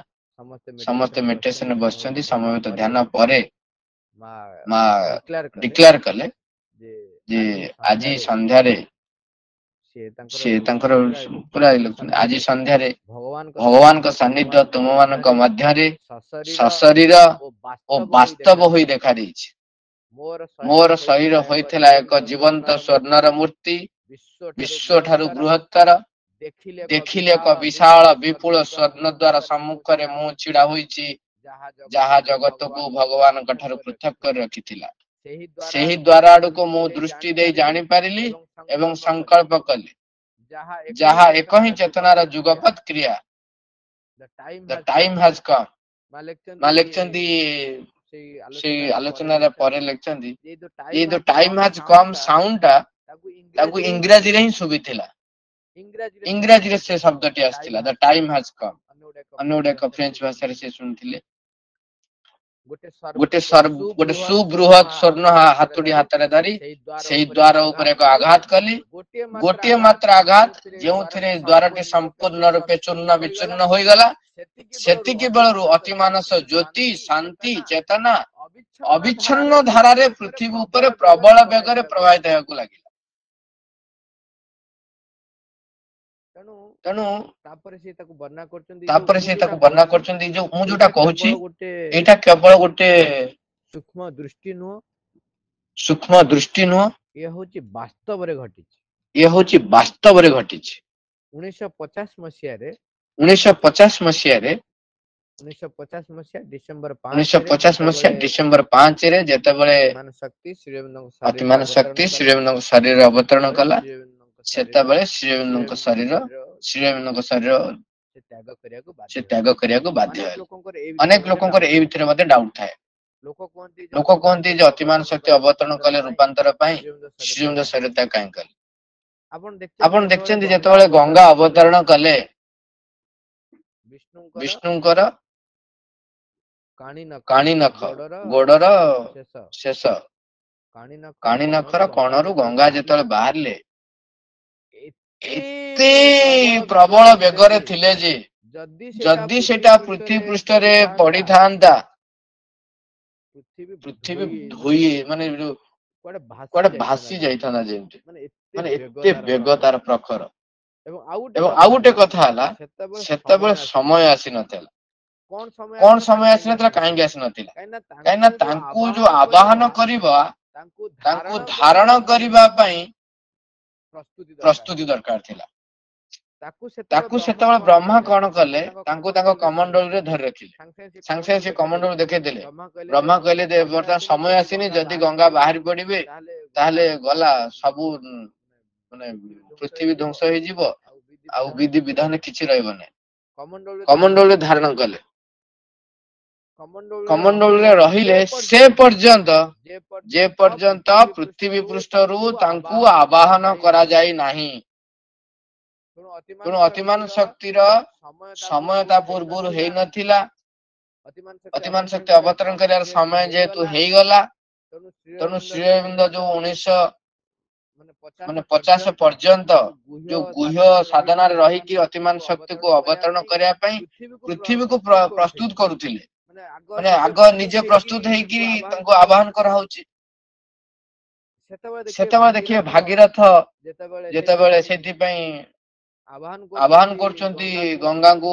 समस्त मेडिटेशन में बसचंदी समवेत ध्यान परे मा डिक्लेयर कले जे आज संध्या रे से तांकर पूरा इलेक्शन आज संध्या रे भगवान का सानिध्य तुम मान का मध्य रे सशरीर ओ वास्तव होई देखा देछि मोर शरीर होइथिला एक जीवंत स्वर्णर मूर्ति विश्व ठारू बृहत्तर देखिले एक विशाल विपुल स्वर्ण द्वारा सम्मुख रे मु छिड़ा होइछि जहा जगत को भगवान कठारू पृथक कर रखिथिला सेही द्वारा आडू को मु दृष्टि दे जानि पारिली एवं संकल्प कली जहा एक ही चेतनार जुगपत क्रिया द टाइम हैज कम मा लेखचंदी से आलोचना रे परे लेखचंदी ये the time has come sound ताकू इंग्रजी रे ही सुबिथिला इंग्रजी रे से शब्दटी आस्थिला द टाइम हैज कम अनुडे को फ्रेंच भाषा रे से सुनथिले गोटे सुबृहत स्वर्ण हातुडी हातरे धरी सेही द्वार ऊपर एक आघात कली गोटे मात्र आघात जेउथिरे द्वारटी संपूर्ण रूपे चूर्ण विचूर्ण होई गला सेतिकी बेलरु अति मानस ज्योति शांति चेतना अविच्छिन्न धारा रे पृथ्वी ऊपर प्रबल वेग रे प्रवाहित हेकु लागिला तेनु तापर से ताकू वर्णना करचंदी जो मु जोटा कहूची एटा केवल गोटे सूक्ष्म दृष्टि नुह ये होची वास्तव रे घटिछि 1950 मसिया रे 1950 मसिया डिसेंबर 5 रे जेतेबेले अतिमान शक्ति श्रीरविंद शरीर अवतरण कला सेतेबेले श्रीरविंद शरीर से त्याग करिया को बाध्य अनेक लोकंकर ए भितरे मते डाउट थाए ଲୋକ କୁହନ୍ତି ଯେ ଅତିମାନ ଶକ୍ତି ଅବତରଣ କଲେ ରୂପାନ୍ତର ପାଇଁ ଶ୍ରୀଜୀଉଙ୍କ ଶରୀର ତ୍ୟାଗ କାହିଁ କଲେ? ଆପଣ ଦେଖିଛନ୍ତି ଯେତେବେଳେ ଗଙ୍ଗା ଅବତରଣ କଲେ ବିଷ୍ଣୁଙ୍କର କାଣି ନଖ ଗୋଡର ଶେଷ କାଣି ନଖର କଣରୁ ଗଙ୍ଗା ଯେତେବେଳେ ବାହାରିଲେ ଏତେ ପ୍ରବଳ ବେଗରେ ଥିଲେ ଯେ ଯଦି ସେଟା ପୃଥିବୀ ପୃଷ୍ଠରେ ପଡିଥାନ୍ତା ପୃଥିବୀ ଧୋଇ ମାନେ କୁଆଡେ ଭାସି ଯାଇଥାନ୍ତା ଯେମିତି, ମାନେ ଏତେ ବେଗ ତାର ପ୍ରଖର। ଏବଂ ଆଉ ଗୋଟେ କଥା ହେଲା, ସେତେବେଳେ ସମୟ ଆସିନଥିଲା। କଣ ସମୟ ଆସିନଥିଲା, କାହିଁକି ଆସିନଥିଲା? କାହିଁକିନା ତାଙ୍କୁ ଯୋଉ ଆବାହନ କରିବ, ତାଙ୍କୁ ଧାରଣ କରିବା ପାଇଁ ପ୍ରସ୍ତୁତି ଦରକାର ଥିଲା। ତାକୁ ସେତେବେଳେ ବ୍ରହ୍ମା କଣ କଲେ, ତାଙ୍କୁ ତାଙ୍କ କମଣ୍ଡଳରେ ଧରି ରଖିଲେ। ସାଙ୍ଗେ ସାଙ୍ଗେ ସେ କମଣ୍ଡଳ ଦେଖେଇଦେଲେ। ବ୍ରହ୍ମା କହିଲେ ଯେ ବର୍ତ୍ତମାନ ସମୟ ଆସିନି, ଯଦି ଗଙ୍ଗା ବାହାରି ପଡିବେ ତାହେଲେ ଗଲା, ସବୁ ମାନେ ପୃଥିବୀ ଧ୍ୱଂସ ହେଇଯିବ, ଆଉ ବିଧି ବିଧାନ କିଛି ରହିବ ନାହିଁ। କମଣ୍ଡଳରେ ଧାରଣ କଲେ, କମଣ୍ଡଳରେ ରହିଲେ ସେ ପର୍ଯ୍ୟନ୍ତ ଯେ ପର୍ଯ୍ୟନ୍ତ ପୃଥିବୀ ପୃଷ୍ଠରୁ ତାଙ୍କୁ ଆବାହନ କରାଯାଇ ନାହିଁ। ତେଣୁ ଅତିମାନ ଶକ୍ତିର ସମୟ ତା ପୂର୍ବରୁ ହେଇନଥିଲା। ଅତିମାନ ଶକ୍ତି ଅବତରଣ କରିବାର ସମୟ ଯେହେତୁ ହେଇଗଲା, ତେଣୁ ଶ୍ରୀଅରବିନ୍ଦ ଯୋଉ 1950 ପର୍ଯ୍ୟନ୍ତ ଯୋଉ ଗୁହ୍ୟ ସାଧନାରେ ରହିକି ଅତିମାନ ଶକ୍ତିକୁ ଅବତରଣ କରିବା ପାଇଁ ପୃଥିବୀକୁ ପ୍ରସ୍ତୁତ କରୁଥିଲେ, ମାନେ ଆଗ ନିଜେ ପ୍ରସ୍ତୁତ ହେଇକି ତାଙ୍କୁ ଆବାହନ କରାହଉଛି। ସେତେବେଳେ ଦେଖିବେ ଭାଗୀରଥ ଯେତେବେଳେ ସେଥିପାଇଁ ଆବାହନ କରୁଛନ୍ତି ଗଙ୍ଗାଙ୍କୁ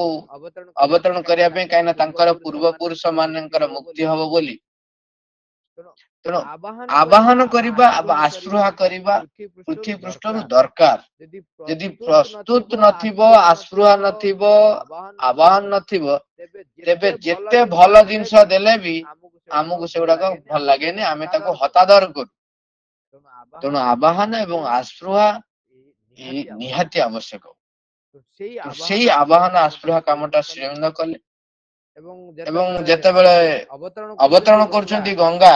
ଅବତରଣ କରିବା ପାଇଁ, କାହିଁକିନା ତାଙ୍କର ପୂର୍ବ ପୁରୁଷ ମାନଙ୍କର ମୁକ୍ତି ହବ ବୋଲି। ତେଣୁ ଆବାହନ କରିବା, ଆସ୍ପୃହା କରିବା ପୃଥିବୀ ପୃଷ୍ଠରୁ ଦରକାର। ଯଦି ପ୍ରସ୍ତୁତ ନଥିବ, ଆସ୍ପୃହା ନଥିବ, ଆବାହନ ନଥିବ, ତେବେ ଯେତେ ଭଲ ଜିନିଷ ଦେଲେ ବି ଆମକୁ ସେଗୁଡାକ ଭଲ ଲାଗେନି, ଆମେ ତାକୁ ହତାଦର କରୁ। ତେଣୁ ଆବାହନ ଏବଂ ଆସ୍ପୃହା ନିହାତି ଆବଶ୍ୟକ। ସେଇ ଆବାହନ ଆସ୍ପୃହା କାମଟା ଶ୍ରୀଅରବିନ୍ଦ କଲେ। ଏବଂ ଯେତେବେଳେ ଅବତରଣ କରୁଛନ୍ତି ଗଙ୍ଗା,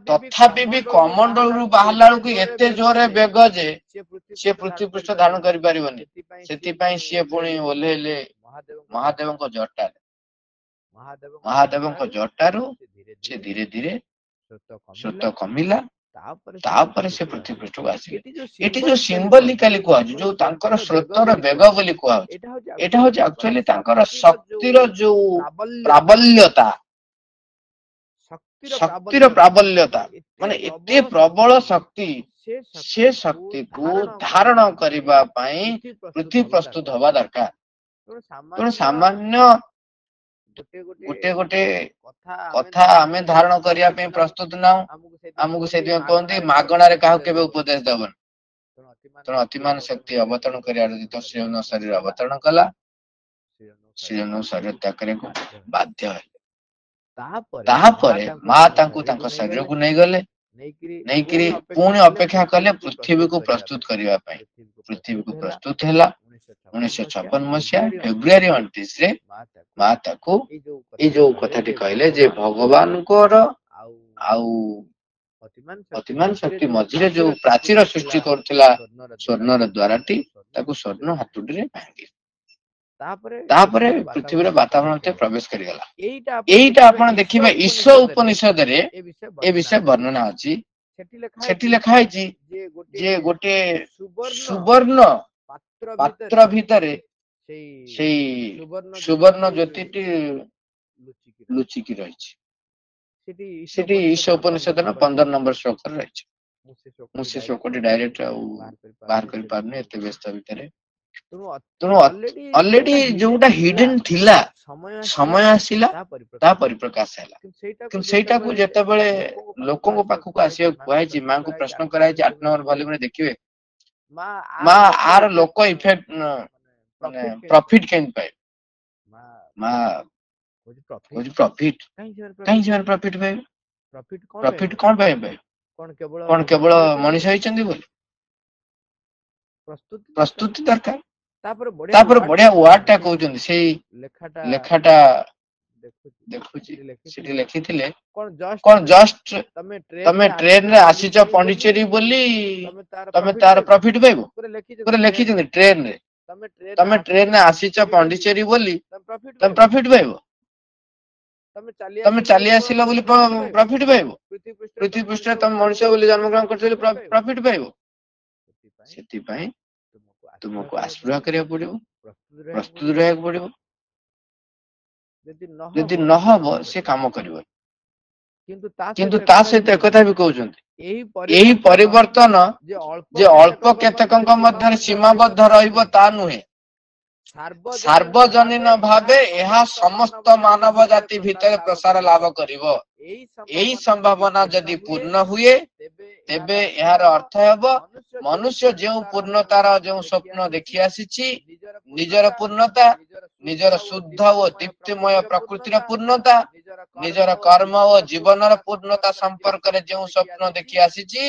ତଥାପି ବି କମଣ୍ଡଳରୁ ବାହାରିଲା ବେଳକୁ ଏତେ ଜୋରରେ ବେଗ ଯେ ସିଏ ପୃଥିବୀ ପୃଷ୍ଠ ଧାରଣ କରିପାରିବନି। ସେଥିପାଇଁ ସିଏ ପୁଣି ଓହ୍ଲେଇଲେ ମହାଦେବଙ୍କ ଜଟାରେ। ମହାଦେବଙ୍କ ଜଟାରୁ ସେ ଧୀରେ ଧୀରେ ସ୍ରୋତ କମିଲା, ତାପରେ ସେ ପୃଥିବୀ ପୃଷ୍ଠକୁ ଆସିଲେ। ଏଠି ଯୋଉ ସିମ୍ବଲିକାଲି କୁହାଯାଉଛି, ଯୋଉ ତାଙ୍କର ସ୍ରୋତର ବେଗ ବୋଲି କୁହାଯାଉଛି, ଏଇଟା ହଉଛି ଆକ୍ଚୁଆଲି ତାଙ୍କର ଶକ୍ତିର ଯୋଉ ପ୍ରାବଲ୍ୟତା, ଶକ୍ତିର ପ୍ରାବଲ୍ୟତା, ମାନେ ଏତେ ପ୍ରବଳ ଶକ୍ତି, ସେ ଶକ୍ତିକୁ ଧାରଣ କରିବା ପାଇଁ ପୃଥିବୀ ପ୍ରସ୍ତୁତ ହବା ଦରକାର। ତେଣୁ ସାମାନ୍ୟ ଗୋଟେ କଥା ଆମେ ଧାରଣ କରିବା ପାଇଁ ପ୍ରସ୍ତୁତ ନାହୁଁ। ଆମକୁ ସେଥିପାଇଁ କୁହନ୍ତି ମାଗଣାରେ କାହାକୁ କେବେ ଉପଦେଶ ଦବନି। ତେଣୁ ଅତିମାନ ଶକ୍ତି ଅବତରଣ କରିବାର ଯେତେବେଳେ ଶ୍ରୀଅରବିନ୍ଦ ଶରୀର ଅବତରଣ କଲା, ଶ୍ରୀଅରବିନ୍ଦ ଶରୀର ତ୍ୟାଗ କରିବାକୁ ବାଧ୍ୟ ହେଲେ। ତାପରେ ମା ତାଙ୍କୁ ତାଙ୍କ ଶରୀରକୁ ନେଇଗଲେ, ନେଇକିରି ପୁଣି ଅପେକ୍ଷା କଲେ ପୃଥିବୀକୁ ପ୍ରସ୍ତୁତ କରିବା ପାଇଁ। ପୃଥିବୀକୁ ପ୍ରସ୍ତୁତ ହେଲା। 1956 ମସିହା ଫେବୃଆରୀ 29ରେ ମା ତାକୁ ଏଇ ଯୋଉ କଥାଟି କହିଲେ ଯେ ଭଗବାନଙ୍କର ଆଉ ଅତିମାନ ଶକ୍ତି ମଝିରେ ଯୋଉ ପ୍ରାଚୀର ସୃଷ୍ଟି କରୁଥିଲା ସ୍ୱର୍ଣ୍ଣର ଦ୍ୱାରଟି, ତାକୁ ସ୍ୱର୍ଣ୍ଣ ହାତୁଡ଼ିରେ ଭାଙ୍ଗି ତାପରେ ପୃଥିବୀର ବାତାବରଣ ଭିତରେ ପ୍ରବେଶ କରିଗଲା। ଏଇଟା ଆପଣ ଦେଖିବେ ଈଶ ଉପନିଷଦରେ ଏ ବିଷୟ ବର୍ଣ୍ଣନା ଅଛି। ସେଠି ଲେଖା ହେଇଛି ଯେ ଗୋଟେ ସୁବର୍ଣ୍ଣ ପାତ୍ର ଭିତରେ ସେଇ ସୁବର୍ଣ୍ଣ ଜ୍ୟୋତିଟି ଲୁଚିକି ରହିଛି। ସେଠି ଈଶ ଉପନିଷଦର 15 ନମ୍ବର ଶ୍ଲୋକରେ ରହିଛି। ମୁଁ ସେ ଶ୍ଲୋକଟି ଡାଇରେକ୍ଟ ଆଉ ବାହାର କରିପାରୁନି ଏତେ ବ୍ୟସ୍ତ ଭିତରେ। ତେଣୁ ଅଲରେଡି ଯୋଉଟା ହିଡେନ୍ ଥିଲା, ସମୟ ଆସିଲା, ତା ପରିପ୍ରକାଶ ହେଲା। କିନ୍ତୁ ସେଇଟାକୁ ଯେତେବେଳେ ଲୋକଙ୍କ ପାଖକୁ ଆସିବାକୁ କୁହାଯାଇଛି, ମାଙ୍କୁ ପ୍ରଶ୍ନ କରାଯାଇଛି 8 ନମ୍ବର ଭଲ୍ୟୁମରେ ଦେଖିବେ, ମା ଆର ଲୋକ ଇଫେକ୍ଟ ମାନେ ପ୍ରଫିଟ କେମିତି ପାଇବେ? ମା କହୁଛି ପ୍ରଫିଟ କାହିଁକି ସେମାନେ ପ୍ରଫିଟ ପାଇବେ? ପ୍ରଫିଟ କଣ ପାଇଁ ପାଇବେ? କଣ କେବଳ ମଣିଷ ହେଇଛନ୍ତି ବୋଲି? ପ୍ରସ୍ତୁତି ଦରକାର। ତାପରେ ବଢିଆ ୱାର୍ଡ ଟା କହୁଛନ୍ତି, ସେଇ ଲେଖାଟା ଦେଖୁଛି ସେଠି ଲେଖିଥିଲେ କଣ ଜଷ୍ଟ ତମେ ଟ୍ରେନରେ ଆସିଛ ପଣ୍ଡିଚେରୀ ବୋଲି ତମେ ତାର ପ୍ରଫିଟ ପାଇବ। ପୁରା ଲେଖିଛନ୍ତି ଟ୍ରେନରେ ତମେ ଟ୍ରେନରେ ଆସିଛ ପଣ୍ଡିଚେରୀ ବୋଲି ତମେ ପ୍ରଫିଟ ପାଇବ। ତମେ ଚାଲି ଆସିଲ ବୋଲି ପ୍ରଫିଟ ପାଇବ। ପୃଥିବୀ ପୃଷ୍ଠରେ ତମେ ମଣିଷ ବୋଲି ଜନ୍ମଗ୍ରହଣ କରିଛ ବୋଲି ପ୍ରଫିଟ ପାଇବ। ସେଥିପାଇଁ ତୁମକୁ ଆସ୍ପୃହ କରିବାକୁ ପଡିବ, ପ୍ରସ୍ତୁତ ରହିବାକୁ ପଡିବ। ଯଦି ନହବ ସେ କାମ କରିବ। କିନ୍ତୁ ତା ସହିତ ଏକଥା ବି କହୁଛନ୍ତି ଏହି ପରିବର୍ତ୍ତନ ଯେ ଅଳ୍ପ କେତେକଙ୍କ ମଧ୍ୟରେ ସୀମାବଦ୍ଧ ରହିବ ତା ନୁହେଁ, ସାର୍ବଜନୀନ ଭାବେ ଏହା ସମସ୍ତ ମାନବ ଜାତି ଭିତରେ ପ୍ରସାର ଲାଭ କରିବ। ଏହି ସମ୍ଭାବନା ଯଦି ପୂର୍ଣ୍ଣ ହୁଏ ତେବେ ଏହାର ଅର୍ଥ ହେବ ମନୁଷ୍ୟ ଯେଉଁ ପୂର୍ଣ୍ଣତାର ଯେଉଁ ସ୍ୱପ୍ନ ଦେଖି ଆସିଛି, ନିଜର ପୂର୍ଣ୍ଣତା, ନିଜର ଶୁଦ୍ଧ ଓ ଦୀପ୍ତିମୟ ପ୍ରକୃତିର ପୂର୍ଣ୍ଣତା, ନିଜର କର୍ମ ଓ ଜୀବନର ପୂର୍ଣ୍ଣତା ସମ୍ପର୍କରେ ଯେଉଁ ସ୍ୱପ୍ନ ଦେଖି ଆସିଛି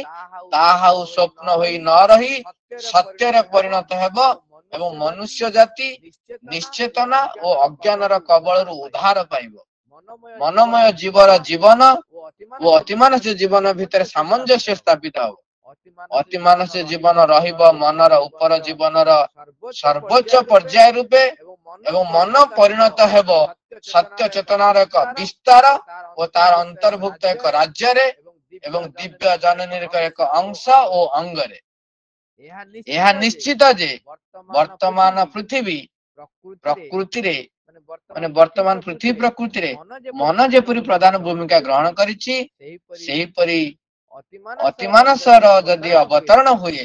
ତାହା ଆଉ ସ୍ୱପ୍ନ ହୋଇ ନ ରହି ସତ୍ୟରେ ପରିଣତ ହେବ ଏବଂ ମନୁଷ୍ୟ ଜାତି ନିଶ୍ଚେତନା ଓ ଅଜ୍ଞାନର କବଳରୁ ଉଦ୍ଧାର ପାଇବ। ମନୋମୟ ଜୀବର ଜୀବନ ଓ ଅତିମାନସ ଜୀବନ ଭିତରେ ସାମଞ୍ଜସ୍ୟ ସ୍ଥାପିତ ହେବ। ଅତିମାନସ ଜୀବନ ରହିବ ମନର ଉପର ଜୀବନର ସର୍ବୋଚ୍ଚ ପର୍ଯ୍ୟାୟ ରୂପେ ଏବଂ ମନ ପରିଣତ ହେବ ସତ୍ୟ ଚେତନାର ଏକ ବିସ୍ତାର ଓ ତାର ଅନ୍ତର୍ଭୁକ୍ତ ଏକ ରାଜ୍ୟରେ ଏବଂ ଦିବ୍ୟ ଜନନୀର ଏକ ଅଂଶ ଓ ଅଙ୍ଗରେ। ଏହା ନିଶ୍ଚିତ ଯେ ବର୍ତ୍ତମାନ ପୃଥିବୀ ପ୍ରକୃତିରେ ବର୍ତ୍ତମାନ ପୃଥିବୀ ପ୍ରକୃତିରେ ମନ ଯେପରି ପ୍ରଧାନ ଭୂମିକା ଗ୍ରହଣ କରିଛି, ସେହିପରି ଅତିମାନସର ଯଦି ଅବତରଣ ହୁଏ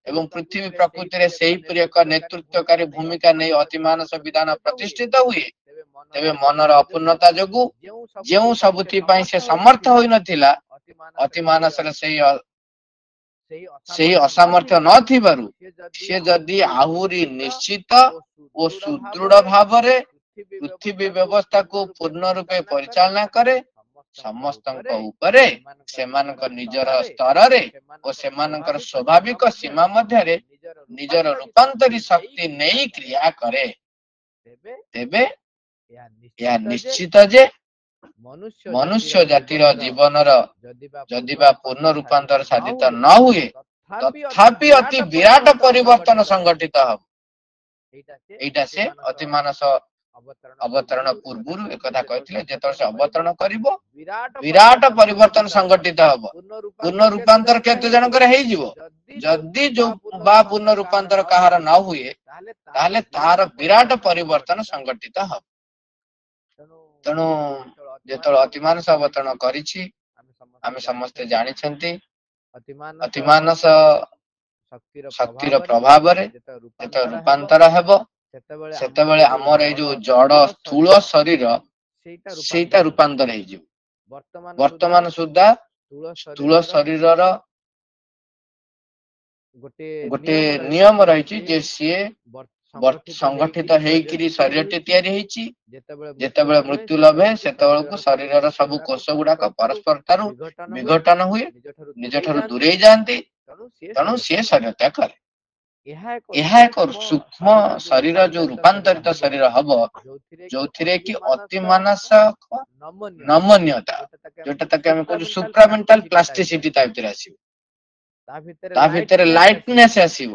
ଏବଂ ପୃଥିବୀ ପ୍ରକୃତିରେ ସେହିପରି ଏକ ନେତୃତ୍ୱକାରୀ ଭୂମିକା ନେଇ ଅତିମାନସ ବିଧାନ ପ୍ରତିଷ୍ଠିତ ହୁଏ, ତେବେ ମନର ଅପୂର୍ଣ୍ଣତା ଯୋଗୁଁ ଯେଉଁ ସବୁଥିପାଇଁ ସେ ସମର୍ଥ ହୋଇନଥିଲା, ଅତିମାନସର ସେହି ଅସାମର୍ଥ୍ୟ ନଥିବାରୁ ସେ ଯଦି ଆହୁରି ନିଶ୍ଚିତ ଓ ସୁଦୃଢ ଭାବରେ ପୃଥିବୀ ବ୍ୟବସ୍ଥାକୁ ପୂର୍ଣ୍ଣ ରୂପେ ପରିଚାଳନା କରେ, ସମସ୍ତଙ୍କ ଉପରେ ସେମାନଙ୍କ ନିଜର ସ୍ତରରେ ଓ ସେମାନଙ୍କର ସ୍ୱାଭାବିକ ସୀମା ମଧ୍ୟରେ ନିଜର ରୂପାନ୍ତରୀ ଶକ୍ତି ନେଇ କ୍ରିୟା କରେ, ତେବେ ଏହା ନିଶ୍ଚିତ ଯେ ମନୁଷ୍ୟ ଜାତିର ଜୀବନର ଯଦି ବା ପୂର୍ଣ୍ଣ ରୂପାନ୍ତର ସାଧିତ ନ ହୁଏ, ତଥାପି ଅତି ବିରାଟ ପରିବର୍ତ୍ତନ ସଂଗଠିତ ହେବ। ଏଇଟା ସେ ଅତିମାନସ ଅବତରଣ ପୂର୍ବରୁ ଏକଥା କହିଥିଲେ। ଯେତେବେଳେ ସେ ଅବତରଣ କରିବ ବିରାଟ ପରିବର୍ତ୍ତନ ସଂଗଠିତ ହେବ। ପୂର୍ଣ୍ଣ ରୂପାନ୍ତର କେତେ ଜଣଙ୍କର ହେଇଯିବ? ଯଦି ବା ପୂର୍ଣ୍ଣ ରୂପାନ୍ତର କାହାର ନ ହୁଏ, ତାହେଲେ ତାହାର ବିରାଟ ପରିବର୍ତ୍ତନ ସଂଗଠିତ ହେବ। ତେଣୁ ଯେତେବେଳେ ଅତିମାନସ ଅବତରଣ କରିଛି, ଆମେ ସମସ୍ତେ ଜାଣିଛନ୍ତି ଅତିମାନସ ଶକ୍ତିର ପ୍ରଭାବରେ ଯେତେବେଳେ ରୂପାନ୍ତର ହେବ, ସେତେବେଳେ ଆମର ଏଇ ଯୋଉ ଜଡ ସ୍ଥୂଳ ଶରୀର ସେଇଟା ରୂପାନ୍ତର ହେଇଯିବ। ବର୍ତ୍ତମାନ ସୁଦ୍ଧା ସ୍ଥୂଳ ଶରୀରର ଗୋଟେ ନିୟମ ରହିଛି ଯେ ସିଏ ସଂଗଠିତ ହେଇକିରି ଶରୀରଟି ତିଆରି ହେଇଛି। ଯେତେବେଳେ ମୃତ୍ୟୁ ଲଭେ ସେତେବେଳକୁ ଶରୀରର ସବୁ କୋଷ ଗୁଡାକ ପରସ୍ପର ଠାରୁ ବିଘଟନ ହୁଏ, ନିଜ ଠାରୁ ଦୂରେଇ ଯାଆନ୍ତି। ତେଣୁ ସିଏ ଶରୀର ତ୍ୟାଗ କରେ। ଏହା ଏକ ସୂକ୍ଷ୍ମ ଶରୀର ଯୋଉ ରୂପାନ୍ତରିତ ଶରୀର ହବ, ଯୋଉଥିରେ କି ଅତିମାନସ ନମନୀୟତା, ଯୋଉଟା ତାକୁ ଆମେ କହୁଛୁ ସୁପ୍ରାମେଣ୍ଟାଲ ପ୍ଲାଷ୍ଟିସିଟି ତା ଭିତରେ ଆସିବ। ତା ଭିତରେ ଲାଇଟନେସ ଆସିବ,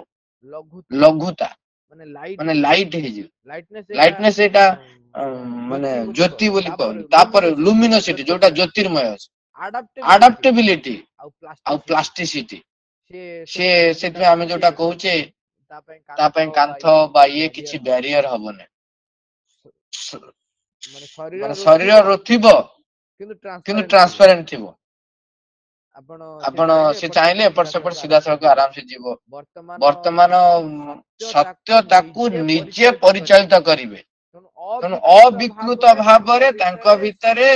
ଲଘୁତା ମାନେ ଲାଇଟ ହେଇଯିବ। ଲାଇଟନେସ ଏଇଟା ମାନେ ଜ୍ୟୋତି ବୋଲି କହନ୍ତି। ତାପରେ ଲୁମିନୋସିଟି ଯୋଉଟା ଜ୍ୟୋତିର୍ମୟ ଅଛି, ଆଡାପ୍ଟେବିଲିଟି ଆଉ ପ୍ଲାଷ୍ଟିସିଟି। ସେ ସେଥିପାଇଁ ଆମେ ଯୋଉଟା କହୁଛେ ତା ପାଇଁ କାନ୍ଥ ବା ଇଏ କିଛି ବ୍ୟାରିୟର ହବନି। ମାନେ ଶରୀର ଥିବ କିନ୍ତୁ ଟ୍ରାନ୍ସପାରେଣ୍ଟ ଥିବ। ଆପଣ ସେ ଚାହିଁଲେ ଏପଟ ସେପଟ ସିଧାସଳଖ ଆରାମସେ ଯିବ। ବର୍ତ୍ତମାନ ସତ୍ୟ ତାକୁ ନିଜେ ପରିଚାଳିତ କରିବେ। ତେଣୁ ଅବିକୃତ ଭାବରେ ତାଙ୍କ ଭିତରେ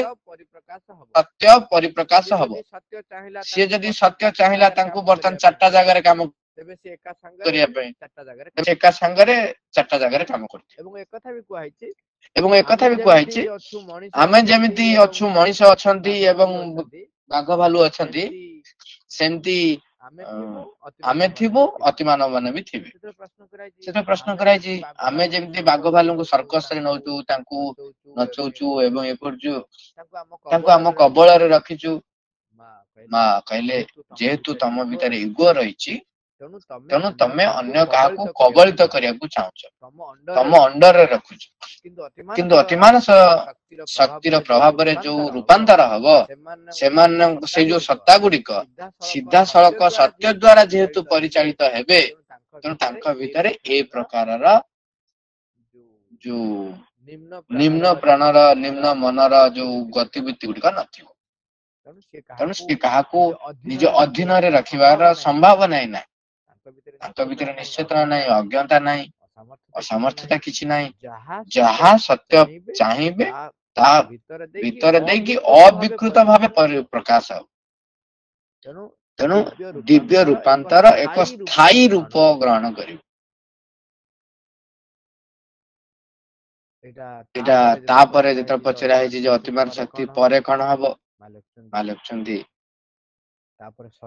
ସତ୍ୟ ପରିପ୍ରକାଶ ହବ। ସିଏ ଯଦି ସତ୍ୟ ଚାହିଁଲା ତାଙ୍କୁ ବର୍ତ୍ତମାନ 4ଟା ଜାଗାରେ କାମ କରିବା ପାଇଁ, ଏକା ସାଙ୍ଗରେ 4ଟା ଜାଗାରେ କାମ କରୁଛି। ଏବଂ ଏକଥା ବି କୁହାଯାଇଛି, ଆମେ ଯେମିତି ଅଛୁ, ମଣିଷ ଅଛନ୍ତି ଏବଂ ବାଘ ଭାଲୁ ଅଛନ୍ତି, ସେମିତି ଆମେ ଥିବୁ, ଅତିମାନବ ମାନେ ବି ଥିବେ। ସେଥିରେ ପ୍ରଶ୍ନ କରାଯାଇଛି, ଆମେ ଯେମିତି ବାଘ ଭାଲୁଙ୍କୁ ସର୍କସରେ ନଉଛୁ, ତାଙ୍କୁ ନଚଉଛୁ ଏବଂ ଏ କରୁଛୁ, ତାଙ୍କୁ ଆମ କବଳରେ ରଖିଛୁ। ମା କହିଲେ ଯେହେତୁ ତମ ଭିତରେ ଇଗୋ ରହିଛି, ତେଣୁ ତମେ ଅନ୍ୟ କାହାକୁ କବଳିତ କରିବାକୁ ଚାହୁଁଛ, ତମ ଅଣ୍ଡରରେ ରଖୁଛ। କିନ୍ତୁ ଅତିମାନସ ଶକ୍ତିର ପ୍ରଭାବରେ ଯୋଉ ରୂପାନ୍ତର ହବ, ସେମାନଙ୍କ ସେଇ ଯୋଉ ସତ୍ତା ଗୁଡିକ ସିଧାସଳଖ ସତ୍ୟ ଦ୍ଵାରା ଯେହେତୁ ପରିଚାଳିତ ହେବେ, ତେଣୁ ତାଙ୍କ ଭିତରେ ଏ ପ୍ରକାରର ଯୋଉ ନିମ୍ନ ପ୍ରାଣର ନିମ୍ନ ମନର ଯୋଉ ଗତିବିଧି ଗୁଡିକ ନଥିବ। ତେଣୁ ସେ କାହାକୁ ନିଜ ଅଧୀନରେ ରଖିବାର ସମ୍ଭାବନା ହିଁ ନାହିଁ। ତାଙ୍କ ଭିତରେ ନିଶ୍ଚେତନା ନାହିଁ, ଅଜ୍ଞତା ନାହିଁ, ଅସାମର୍ଥ୍ୟତା କିଛି ନାହିଁ। ଯାହା ସତ୍ୟ ଚାହିଁବେ ତାହା ଭିତରେ ଦେଇକି ଅବିକୃତ ଭାବେ ପ୍ରକାଶ ହବ। ତେଣୁ ଦିବ୍ୟ ରୂପାନ୍ତର ଏକ ସ୍ଥାୟୀ ରୂପ ଗ୍ରହଣ କରିବ। ଏଇଟା ତାପରେ ଯେତେବେଳେ ପଚରା ହେଇଛି ଯେ ଅତିମାନ ଶକ୍ତି ପରେ କଣ ହବ, ମା ଲେଖୁଛନ୍ତି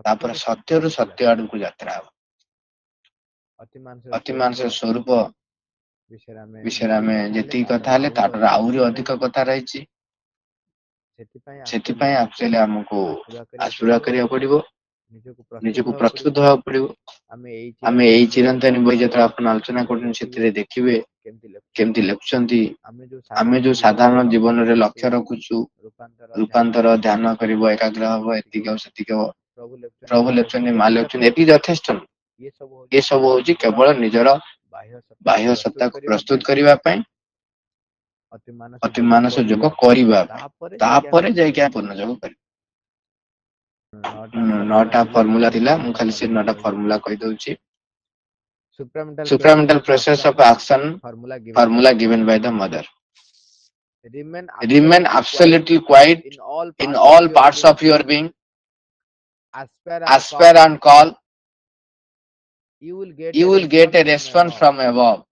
ତାପରେ ସତ୍ୟରୁ ସତ୍ୟ ଆଡକୁ ଯାତ୍ରା ହବ। ଅତିମାନସ ସ୍ୱରୂପ ବିଷୟରେ ଆମେ ଯେତିକି କଥା ହେଲେ ତାଠାରୁ ଆହୁରି ଅଧିକ କଥା ରହିଛି। ସେଥିପାଇଁ ଆକ୍ଚୁଆଲି ଆମକୁ ଆଶୀର୍ବାଦ କରିବାକୁ ପଡିବ, ନିଜକୁ ପ୍ରସ୍ତୁତ ହେବାକୁ ପଡିବ। ଆମେ ଏଇ ଚିରନ୍ତନୀ ବହି ଯେତେବେଳେ ଆପଣ ଆଲୋଚନା କରୁଛନ୍ତି, ସେଥିରେ ଦେଖିବେ କେମିତି ଲେଖୁଛନ୍ତି, ଆମେ ଯୋଉ ସାଧାରଣ ଜୀବନରେ ଲକ୍ଷ୍ୟ ରଖୁଛୁ, ରୂପାନ୍ତର ଧ୍ୟାନ କରିବ, ଏକାଗ୍ର ହବ, ଏତିକି ହବ, ସେତିକି ହବ, ପ୍ରଭୁ ଲେଖୁଛନ୍ତି, ମା ଲେଖୁଛନ୍ତି, ଏତିକି ଯଥେଷ୍ଟ ନୁହେଁ। ଏସବୁ ହଉଛି କେବଳ ନିଜର ବାହ୍ୟ ସତ୍ତାକୁ ପ୍ରସ୍ତୁତ କରିବା ପାଇଁ, ଅତିମାନସ ଯୋଗ କରିବା ପାଇଁ, ତାପରେ ଯାଇକି ଆମେ ପୂର୍ଣ୍ଣ ଯୋଗ କରିବା। 9ଟା ଫର୍ମୁଲା ଥିଲା, ମୁଁ ଖାଲି ସେ 9ଟା ଫର୍ମୁଲା କହିଦଉଛି। Supramental process of action, formula given by the mother. Remain absolutely quiet in all parts of your being. Aspire and call. You will get a response from above.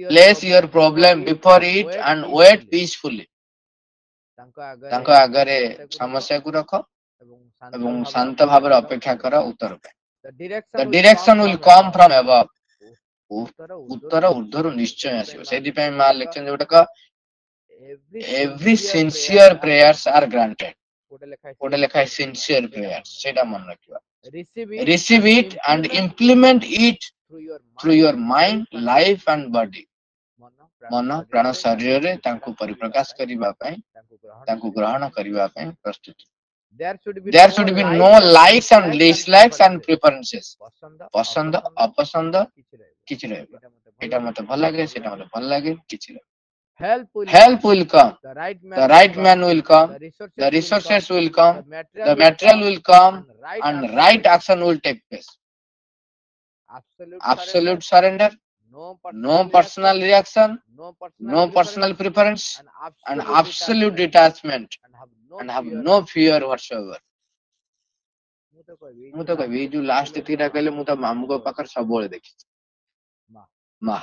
Place your problem before it and wait peacefully. ତାଙ୍କ ଆଗରେ ସମସ୍ୟାକୁ ରଖ ଏବଂ ଶାନ୍ତ ଭାବରେ ଅପେକ୍ଷା କର ଉତ୍ତର ପାଇଁ। The direction will come from above. ଉତ୍ତର ଉର୍ଦ୍ଧ୍ୱରୁ ନିଶ୍ଚୟ ଆସିବ। ସେଇଥିପାଇଁ ମା ଲେଖଛନ୍ତି ଯୋଉଟାକ every sincere prayers are granted. ଗୋଟେ ଲେଖାଏ sincere prayers, ସେଇଟା ମନେ ରଖିବା। Receive it and implement it through your mind, life and body. ମନ ପ୍ରାଣ ଶରୀରରେ ତାଙ୍କୁ ପରିପ୍ରକାଶ କରିବା ପାଇଁ, ତାଙ୍କୁ ଗ୍ରହଣ କରିବା ପାଇଁ ପ୍ରସ୍ତୁତ। There should be no likes and dislikes and preferences. ପସନ୍ଦ ଅପସନ୍ଦ କିଛି ରହିବ। ଏଇଟା ମତେ ଭଲ ଲାଗେ, ସେଇଟା ମତେ ଭଲ ଲାଗେ, କିଛି ରହିବ। Help will come. The right man will come. The resources will come. The material will come. And right action will take place. Absolute surrender. No personal reaction. No personal preference. And absolute detachment. And have no fear whatsoever. ମୁଁ ତ କହିବି ଏଇ ଯୋଉ ଲାଷ୍ଟ ତିନିଟା କହିଲେ, ମୁଁ ତ ମାମୁଙ୍କ ପାଖରେ ସବୁବେଳେ ଦେଖିଛି। ମା